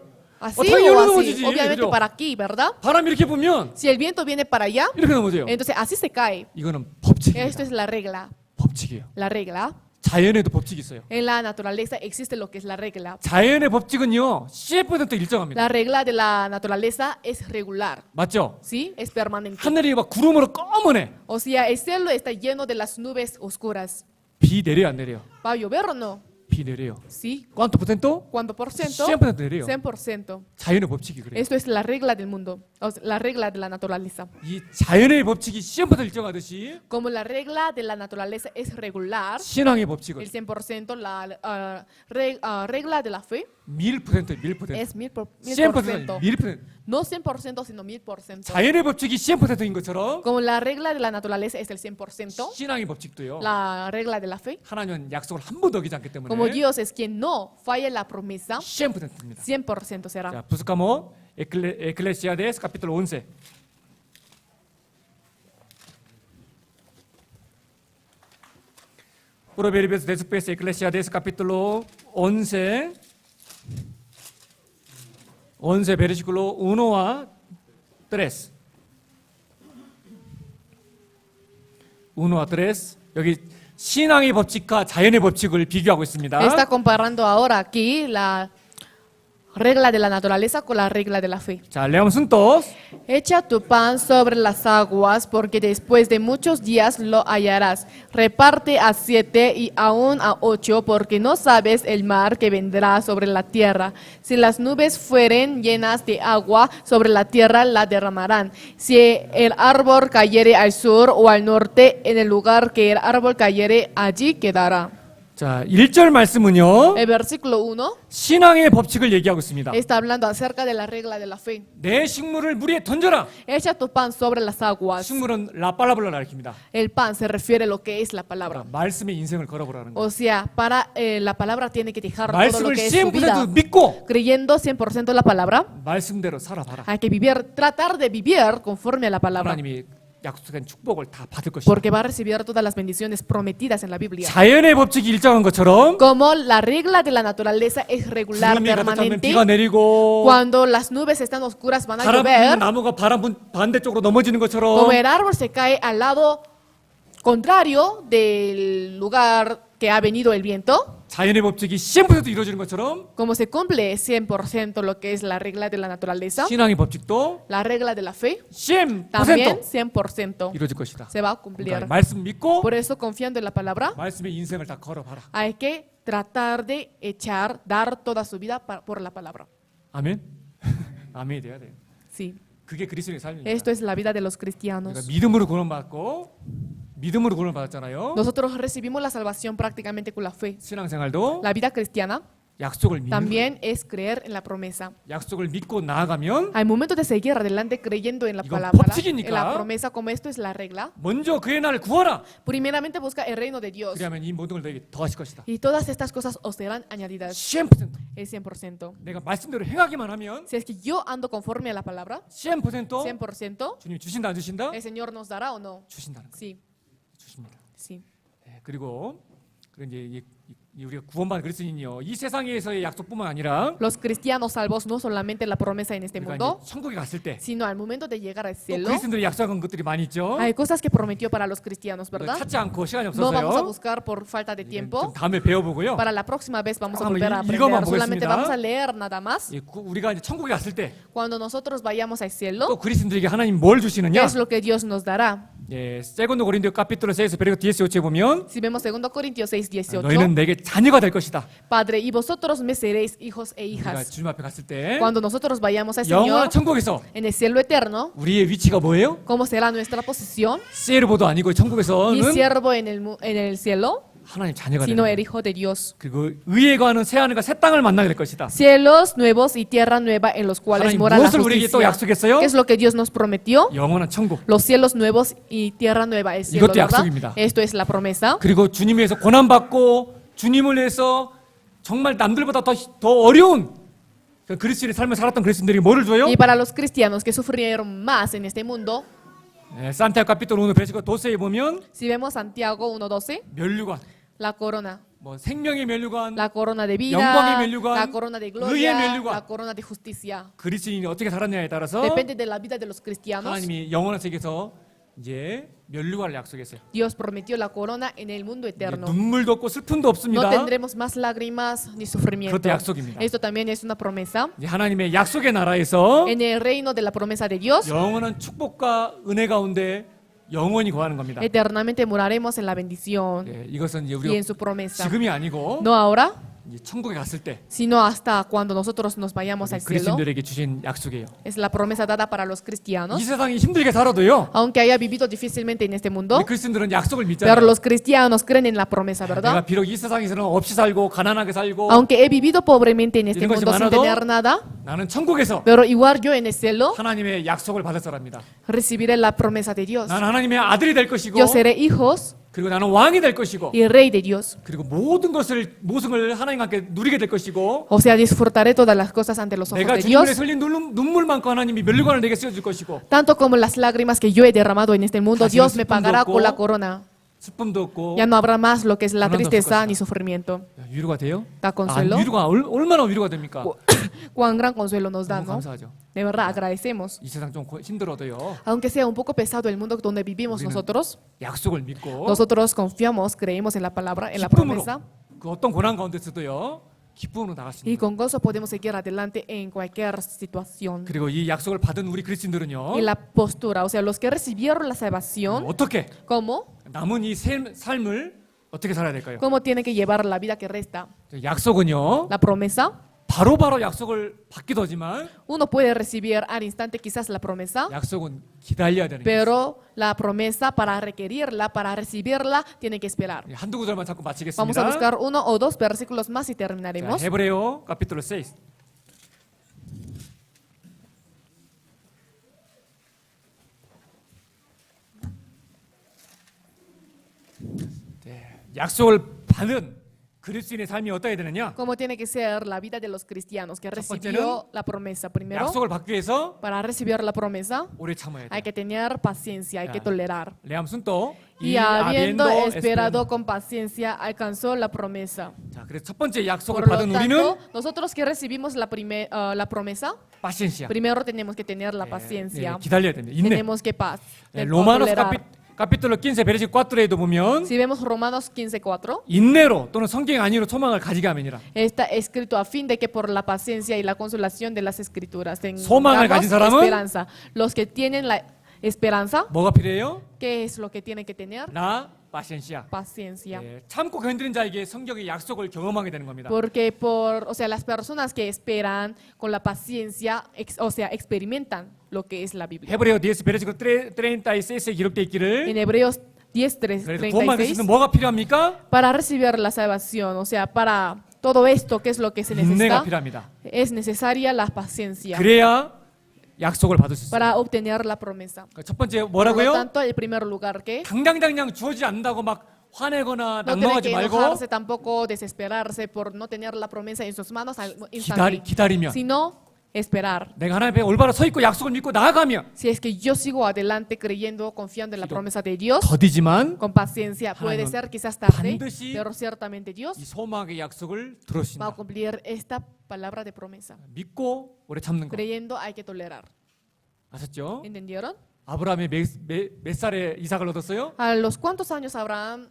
¿Así 당연히 o así? 넘어지지, Obviamente 그죠? para aquí, ¿verdad? 바람이 이렇게 불면 Si el viento viene para allá, 이렇게 넘어져요. entonces así se cae. 이거는 법칙입니다. Esto es la regla. 법칙이에요. La regla. 자연에도 법칙이 있어요. En la naturaleza existe lo que es la regla. 자연의 법칙은요 10% 일정합니다. La regla de la naturaleza es regular, 맞죠? ¿sí? Es permanente. 하늘이 막 구름으로 검은해. O sea, el cielo está lleno de las nubes oscuras. 비 내려요 안 내려요? ¿Va a llover o no? 비 내려요. Sí. ¿Cuánto por ciento? ¿Cuánto por ciento? 100% 내려요. 100%. 자연의 법칙이 그래요. Esto es la regla del mundo, o sea, la regla de la naturaleza. 이 자연의 법칙이 10% 일정하듯이 Como la regla de la naturaleza es regular, 신앙의 법칙은 el 100%, la regla de la fe 1000%. es 1000%. 1000%. No 100%, sino 1000%. 자연의 법칙이 10%인 것처럼 Como la regla de la naturaleza es el 100%, 신앙의 법칙도요. la regla de la fe, 하나님은 약속을 한 번도 어기지 않기 como 때문에 Dios es quien no falla la promesa, 100%입니다. 100% será. 자, buscamos Eclesiastes capítulo 11. Proverbios después Eclesiastes capítulo 11. 11 versículo 1 a 3. 1 a 3. 여기 신앙의 법칙과 자연의 법칙을 비교하고 있습니다. Está comparando ahora aquí la regla de la naturaleza con la regla de la fe. 자, 레옹 순tos. Echa tu pan sobre las aguas, porque después de muchos días lo hallarás. Reparte a 7 y aún a 8, porque no sabes el mar que vendrá sobre la tierra. Si las nubes fueren llenas de agua, sobre la tierra la derramarán. Si el árbol cayere al sur o al norte, en el lugar que el árbol cayere, allí quedará. 자, 1절 말씀은요. El versículo 1 신앙의 법칙을 얘기하고 있습니다. está hablando acerca de la regla de la fe. 내 식물을 물에 던져라. Echa tu pan sobre las aguas. 식물은 라팔라블라 가리킵니다. El pan se refiere a lo que es la palabra. 말씀의 인생을 걸어보라는 거예요. O sea, para la palabra tiene que dejar todo lo 말씀을 que es su vida. 100% 믿고 Creyendo 100% la palabra, 말씀대로 살아봐라. hay que vivir, tratar de vivir conforme a la palabra. 하나님이 약속한 축복을 다 받을 것이다. Porque va a recibir todas las bendiciones prometidas en la Biblia. 자연의 법칙이 일정한 것처럼 Como la regla de la naturaleza es regular, 구름이 가득 차면 permanente, 비가 내리고 cuando las nubes están oscuras van a 바람 llover, 부는 나무가 바람 반대쪽으로 넘어지는 것처럼 como el árbol se cae al lado contrario del lugar que ha venido el viento, 자연의 법칙이 100% 이루어지는 것처럼 como se cumple 100% lo que es la regla de la naturaleza, 신앙의 법칙도 la regla de la fe 100% también 100% 이루어질 것이다. se va a cumplir. 그러니까 말씀 믿고 Por eso, confiando en la palabra, 말씀의 인생을 다 걸어봐라. hay que tratar de echar, dar toda su vida por la palabra. 아멘. 아멘이 돼야 돼요. Sí, 그게 그리스도의 삶입니다. esto es la vida de los 그러니까 cristianos. 믿음으로 구원받고 믿음으로 구원받았잖아요. Nosotros recibimos la salvación prácticamente con la fe. 신앙생활도 La vida cristiana 약속을 믿는 también es creer en la promesa. 약속을 믿고 나아가면 Al momento de seguir adelante creyendo en la 이건 palabra, 법칙이니까. en la promesa, como esto es la regla, 먼저 그의 나를 구하라. primeramente busca el reino de Dios 그러면 이 모든 걸 너에게 더하실 것이다. y todas estas cosas os serán añadidas. 100%. Es 100%. 내가 말씀대로 행하기만 하면 Si es que yo ando conforme a la palabra, 100% 100%, 주님 주신다 안 주신다? el Señor nos dará o no. 주신다는 거예요. Sí, 주십니다. sí. 네, 그리고 이제 우리가 구원받은 그리스도인이요 이 세상에서의 약속뿐만 아니라 Los cristianos salvos no solamente la promesa en este 우리가 mundo, 이제 천국에 갔을 때 또 sino al momento de llegar al cielo, 그리스도인들이 약속한 것들이 많이 있죠. hay cosas que prometió para los cristianos, 이거 ¿verdad? 찾지 않고 시간이 No vamos a 없어서요. buscar por falta de 좀 tiempo. 다음에 배워보고요. Para la próxima vez vamos a 한번 volver a 읽어만 aprender. Solamente 보겠습니다. vamos a leer nada más. 우리가 이제 천국에 갔을 때 또 Cuando nosotros vayamos al cielo, 그리스도인들에게 하나님 뭘 ¿qué 주시느냐? es lo que Dios nos dará? 예, 세컨드 고린도 카피톨 6에서 베르고 18에 보면 Si vemos 2 Corintios 6, 18, 너희는 내게 자녀가 될 것이다. Padre, y vosotros me seréis hijos e 우리가 hijas. 주님 앞에 갔을 때 Cuando nosotros vayamos al 영원한 Señor, 천국에서 en el cielo eterno, 우리의 위치가 뭐예요? ¿cómo será nuestra posición? 세르보도 아니고 Ni 천국에서는 siervo en el cielo, 하나님 자녀가 되는 sino el 거예요. hijo de Dios. 그리고 의에 거하는 새 하늘과 새 땅을 만나게 될 것이다. Cielos nuevos y tierra nueva en los cuales 하나님 mora la 무엇을 우리에게 또 justicia. 약속했어요? ¿Qué es lo que Dios nos prometió? 영원한 천국. Los cielos nuevos y tierra nueva es cielo, 이것도 ¿verdad? 약속입니다. Esto es la promesa. 그리고 주님을 위해서 고난받고 주님을 위해서 정말 남들보다 더 어려운 그 그리스도인의 삶을 살았던 그리스도인들이 뭐를 줘요? Y para los cristianos que sufrieron más en este mundo, 네, 산티아고 카피톨 1 베르시고 도세에 보면 si vemos Santiago 1:12, 면류관, la corona. 뭐 생명의 면류관, La corona de vida, 영광의 면류관, la corona de 의의 gloria, 면류관. la corona de justicia. 그리스도인이 어떻게 살았냐에 따라서 Depende de la vida de los cristianos. 하나님이 영원한 세계에서 이제 면류관을 약속했어요. Dios prometió la corona en el mundo 이제 eterno. 눈물도 없고 슬픔도 No 없습니다. tendremos más lágrimas ni sufrimiento. 그것도 약속입니다. Esto también es una promesa. 이제 하나님의 약속의 나라에서 En el reino de la promesa de Dios, 영원한 축복과 은혜 가운데 영원히 거하는 겁니다. eternamente moraremos en la bendición 예, 이것은 이제 y 우리가 en su promesa. 지금이 아니고 No ahora, 이제 천국에 갔을 때 sino hasta cuando nosotros nos vayamos al cielo. 그리스도인들에게 주신 약속이에요. Es la promesa dada para los 이 cristianos. 세상이 힘들게 살아도요. Aunque haya vivido difícilmente en este mundo, 우리 그리스도인들은 약속을 pero 믿잖아요. los cristianos creen en la promesa, 내가 ¿verdad? 비록 이 세상에서는 없이 살고 가난하게 살고 Aunque he vivido pobremente en este 이런 것이 mundo sin 많아도 tener nada, 나는 천국에서 pero igual yo en el cielo 하나님의 약속을 받을 사람입니다. recibiré la promesa de Dios. 나는 하나님의 아들이 될 것이고 Yo seré hijos 그리고 나는 왕이 될 것이고 y rey de Dios. 그리고 모든 것을 하나님과 함께 누리게 될 것이고 O sea, disfrutaré todas las cosas ante los ojos 내가 de 주님을 Dios, 흘린 눈물만큼 하나님이 면류관을 내게 씌워줄 것이고 tanto como las lágrimas que yo he derramado en este mundo, 다시는 Dios me 슬픔도 pagará 없고, con la corona. 슬픔도 없고 Ya no habrá más lo que es la 고난도 없을 tristeza 것이다. ni sufrimiento. 위로가 돼요? Da consuelo. 위로가 얼마나 위로가 됩니까? Cuán gran consuelo nos da, 너무 ¿no? 감사하죠. De verdad, agradecemos. 이 세상 좀 힘들어도요. Aunque sea un poco pesado el mundo donde vivimos 우리는 nosotros, 약속을 믿고 nosotros confiamos, creemos en la palabra, en la 기쁨으로 promesa. 그 어떤 고난 가운데서도요. 기쁨으로 나갈 수 Y 있는 거예요. con gozo podemos seguir adelante en cualquier situación. 그리고 이 약속을 받은 우리 그리스도인들은요. Y la postura, o sea, los que recibieron la salvación, 어떻게 ¿cómo? 남은 이 삶을 어떻게 살아야 될까요? ¿Cómo tienen que llevar la vida que resta? 약속은요. La promesa, 바로바로 약속을 받기도 하지만 uno puede recibir al instante quizás la promesa, 약속은 기다려야 되는 거예요. pero la promesa para requerirla, para recibirla, tiene que esperar. 한두 구절만 잡고 Vamos a 마치겠습니다. buscar uno o dos versículos más y 자, terminaremos. 헤브레요 카피톨 6. 네, 약속을 받은 그리스도인의 삶이 어떠해야 되느냐? ¿Cómo tiene que ser la vida de los cristianos que 번째는 recibió la promesa? Primero, 약속을 받기 위해서 para recibir la promesa, 오래 참아야 hay 돼. que tener paciencia, hay que tolerar. 레암순 또 Y habiendo esperado con paciencia, alcanzó la promesa. 자, 그래서 첫 번째 약속을 Por lo 받은 tanto, 우리는 nosotros que recibimos la promesa, 파시엔시아. primero tenemos que tener la 네, paciencia. 기다려야 됩니다. 인내. Tenemos que 네, o 로마노스 tolerar. 카피톨 15 베르시 4에도 보면 Si vemos Romanos 15:4, 인내로 또는 성경 아니로 소망을 가지게 하면이라. está escrito a fin de que por la paciencia y la consolación de las escrituras 소망을 tengamos 가진 사람은 esperanza. Los que tienen la esperanza, 뭐가 필요해요? ¿qué es lo que tienen que tener? 나 파시엔시아. Paciencia. 네, 참고 견디는 자에게 성경의 약속을 경험하게 되는 겁니다. Porque o sea, las personas que esperan con la paciencia, o sea, experimentan lo que es la Biblia. 헤브레어 10 베르시클 36에 기록되어 있기를 En Hebreos 그래서 구원받을 수 10:36, 있는 뭐가 필요합니까? para recibir la salvación, o sea, para todo esto, ¿qué es lo que se 인내가 necesita? 필요합니다. Es necesaria la paciencia 그래야 약속을 받을 수 있어요. para obtener la promesa. 첫 번째 Por lo 뭐라고요? tanto, el primer lugar que 당당당당 주어지지 않는다고 막 화내거나 no tiene 낙망하지 que 말고 enojarse tampoco, desesperarse por no tener la promesa en sus manos al instante, 기다리면 sino esperar. 내가 하나님 앞에 올바로 서 있고 약속을 믿고 나아가면 Si es que yo sigo adelante creyendo, confiando en la promesa de Dios, 더디지만 con paciencia, puede 하나님은 ser quizás tarde, 반드시 pero ciertamente Dios 이 소망의 약속을 va a 들어주신다. cumplir esta palabra de promesa. 믿고 오래 참는 거 Creyendo hay que tolerar. 아셨죠? ¿Entendieron? 아브라함이 몇 살에 이삭을 얻었어요? ¿A los cuántos años Abraham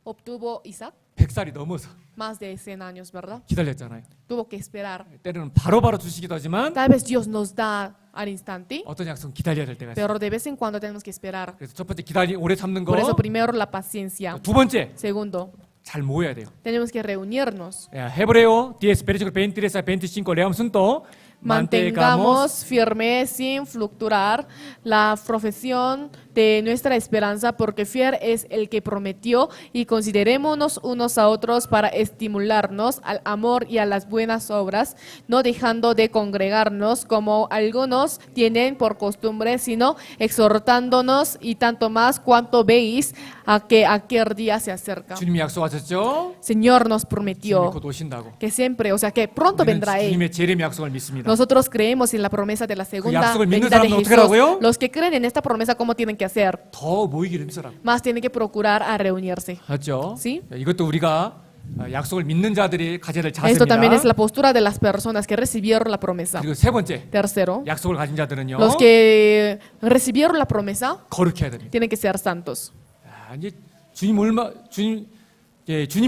obtuvo Isaac? 100살이 넘어서 Más de 100 años, ¿verdad? 기다렸잖아요. Tuvo que esperar. 때로는 바로바로 주시기도 하지만 Tal vez Dios nos da al instante, 어떤 약속은 기다려야 될 때가 있어요. pero de vez en cuando tenemos que esperar. 그래서 첫 번째 오래 참는 거. Por eso primero la paciencia. 두 번째 Segundo, 잘 모여야 돼요. tenemos que reunirnos. 헤브레오 10 베르시클 23 25 레암순 또 Mantengamos firme sin fluctuar la profesión de nuestra esperanza, porque fiel es el que prometió, y considerémonos unos a otros para estimularnos al amor y a las buenas obras, no dejando de congregarnos como algunos tienen por costumbre, sino exhortándonos, y tanto más cuanto veis a que aquel día se acerca. 주님이 약속하셨죠? Señor nos 주님이 prometió 곧 오신다고. que siempre, o sea, que pronto 우리는 vendrá Él. 주님의 재림 약속을 믿습니다. Nosotros creemos en la promesa de la segunda 약속을 믿는 venida de 사람은 어떻게 Jesús. 하라고요? Los que creen en esta promesa, ¿cómo tienen que hacer? 더 모이기를 힘써라. Más tienen que procurar a reunirse. 맞죠? Sí. 이것도 우리가 약속을 믿는 자들이 가져야 될 Esto también es 자세입니다. la postura de las personas que recibieron la promesa. 그리고 세 번째, Tercero, 약속을 가진 자들은요. los que recibieron la promesa 거룩해야 됩니다. tienen que ser santos. 이제 주님이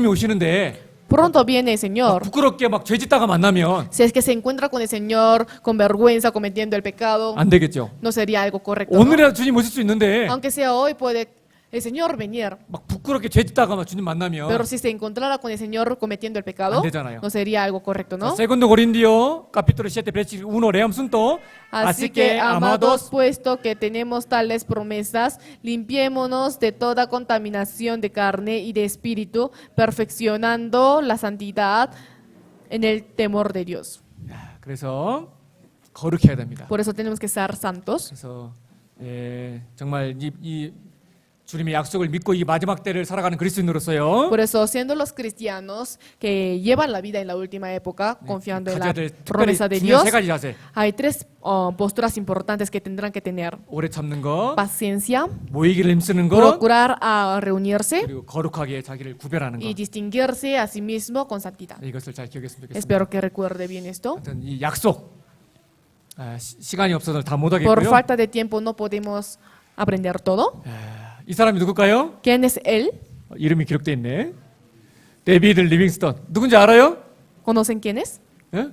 오시는데 Pronto viene el Señor. 부끄럽게 막 죄짓다가 만나면 Si es que se encuentra con el Señor con vergüenza cometiendo el pecado, 안 되겠죠. no sería algo correcto, ¿no? 오늘이라도 주님 오실 수 있는데 Aunque sea hoy, puede el Señor venir. 막 부끄럽게 죄짓다가 막 주님 만나면 Pero si se encontrara con el Señor cometiendo el pecado, 안 되잖아요. no sería algo correcto, ¿no? 세컨드 고린디오 카피톨 7 베르시 1 레암 순도 Así que, amados, puesto que tenemos tales promesas, limpiémonos de toda contaminación de carne y de espíritu, perfeccionando la santidad en el temor de Dios. 그래서 거룩해야 됩니다. Por eso tenemos que ser santos. 그래서 정말 이 주님의 약속을 믿고 이 마지막 때를 살아가는 그리스도인으로서요. Por eso, siendo los cristianos que llevan la vida en la última época, confiando en la 가져야 될 특별히 promesa de 중요한 Dios, 세 가지 자세. hay tres posturas importantes que tendrán que tener. 오래 참는 것, Paciencia, 모이기를 힘쓰는 것, procurar a reunirse 그리고 거룩하게 자기를 구별하는 y 것. distinguirse a sí mismo con santidad. 이것을 잘 기억했으면 좋겠습니다. Espero que recuerde bien esto. 하여튼 이 약속 시간이 없어서 다 못 Por 하겠고요. falta de tiempo no podemos aprender todo. 이 사람이 누굴까요? ¿Quién es él? 이름이 기록돼 있네. 데이비드 리빙스턴. 누군지 알아요? ¿Conocen quién es? 예?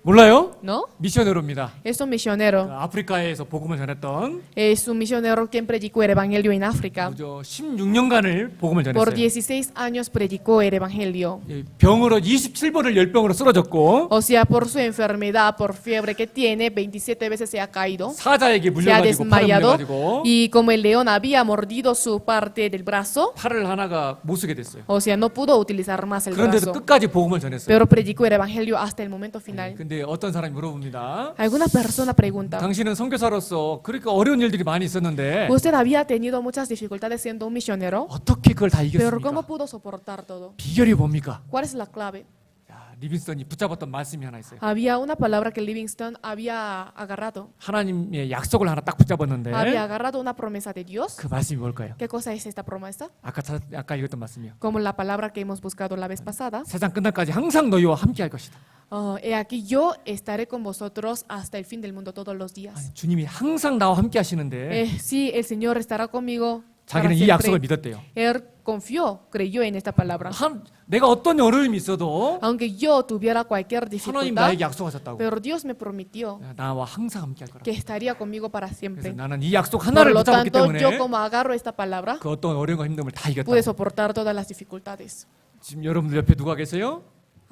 몰라요? ¿No? 미셔너로입니다. Es un misionero. 아프리카에서 복음을 전했던 Es un misionero quien predicó el evangelio en África. 무려 16년간을 복음을 Por 전했어요. 16 años predicó el evangelio. 예, 병으로 27번을 열병으로 쓰러졌고 O sea, por su enfermedad, por fiebre que tiene, 27 veces se ha caído, 사자에게 se ha 물려가지고 팔을 desmayado 물려가지고 y como el león había mordido su parte del brazo, 팔을 하나가 못 쓰게 됐어요. o sea, no pudo utilizar más el 그런데도 brazo, 끝까지 복음을 전했어요. pero predicó el evangelio hasta el momento final. 근데 어떤 사람이 물어봅니다. Alguna persona pregunta, 당신은 선교사로서 그렇게 어려운 일들이 많이 있었는데 usted había tenido muchas dificultades siendo un misionero, 어떻게 그걸 다 pero ¿cómo 이겼습니까? pudo soportar todo? 비결이 뭡니까? ¿Cuál es la clave? 야, 리빈스턴이 붙잡았던 말씀이 하나 있어요. Había una palabra que Livingston había agarrado. 하나님의 약속을 하나 딱 붙잡았는데 Había agarrado una promesa de Dios. 그 말씀이 뭘까요? ¿Qué cosa es esta promesa? 아까 읽었던 말씀이요. Como la palabra que hemos buscado la vez pasada. 세상 끝날까지 항상 너희와 함께 할 것이다. He aquí yo estaré con vosotros hasta el fin del mundo todos los días. 아니, 주님이 항상 나와 함께 하시는데 Sí, el Señor estará conmigo para 자기는 이 약속을 siempre. 믿었대요. Él confió, creyó en esta palabra. 내가 어떤 어려움이 있어도 Aunque yo tuviera cualquier 하나님 dificultad, 나에게 약속하셨다고. pero Dios me prometió 나와 항상 함께 할 거라. que estaría conmigo para 그래서 siempre. 나는 이 약속 Por 하나를 lo 붙잡았기 tanto, 때문에 yo como agarro esta palabra, 그 어떤 어려움과 힘듦을 다 이겼다. pude soportar todas las dificultades. 지금 여러분들 옆에 누가 계세요?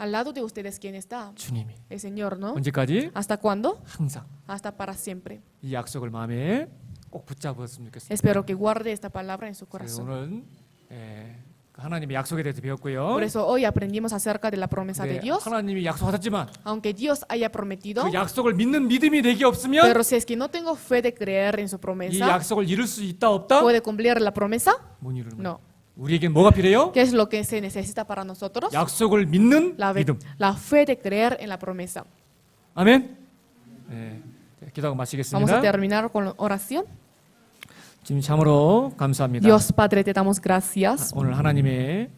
Al lado de ustedes, ¿quién está? 주님이. El Señor, ¿no? 언제까지? ¿Hasta cuándo? 항상. Hasta para siempre. 이 약속을 마음에 꼭 붙잡았으면 좋겠습니다. Espero que guarde esta palabra en su 그래서 corazón. 오늘 그 하나님의 약속에 대해서 배웠고요. Por eso hoy aprendimos acerca de la promesa de 네, Dios. 하나님이 약속하셨지만 Aunque Dios haya prometido, 그 약속을 믿는 믿음이 내게 없으면 pero si es que no tengo fe de creer en su 이 promesa, 약속을 이룰 수 있다 없다? ¿puede cumplir la promesa? 못 이루는 거예요. No. 우리에겐 뭐가 필요해요? ¿Qué es lo que se necesita para nosotros? 약속을 믿는 La 믿음. fe de creer en la promesa. 아멘. 네, 기도하고 Vamos a 마치겠습니다. terminar con oración. 주님 참으로 감사합니다. Dios Padre, te damos gracias. 오늘 하나님의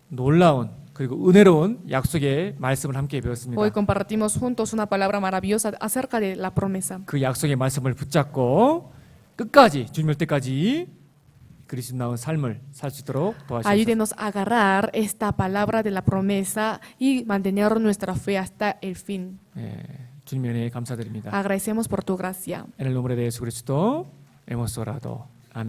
놀라운 그리고 은혜로운 약속의 말씀을 함께 배웠습니다. Hoy compartimos juntos una palabra maravillosa acerca de la promesa. 그 약속의 말씀을 붙잡고 끝까지 주님 올 때까지 그리스도나온 삶을 살 수 있도록 도와주시옵소서. Ayúdenos a agarrar esta palabra de la promesa y mantener nuestra fe hasta el fin. 주님의 은혜에 감사드립니다. Agradecemos por tu gracia. En el nombre de Jesucristo hemos orado.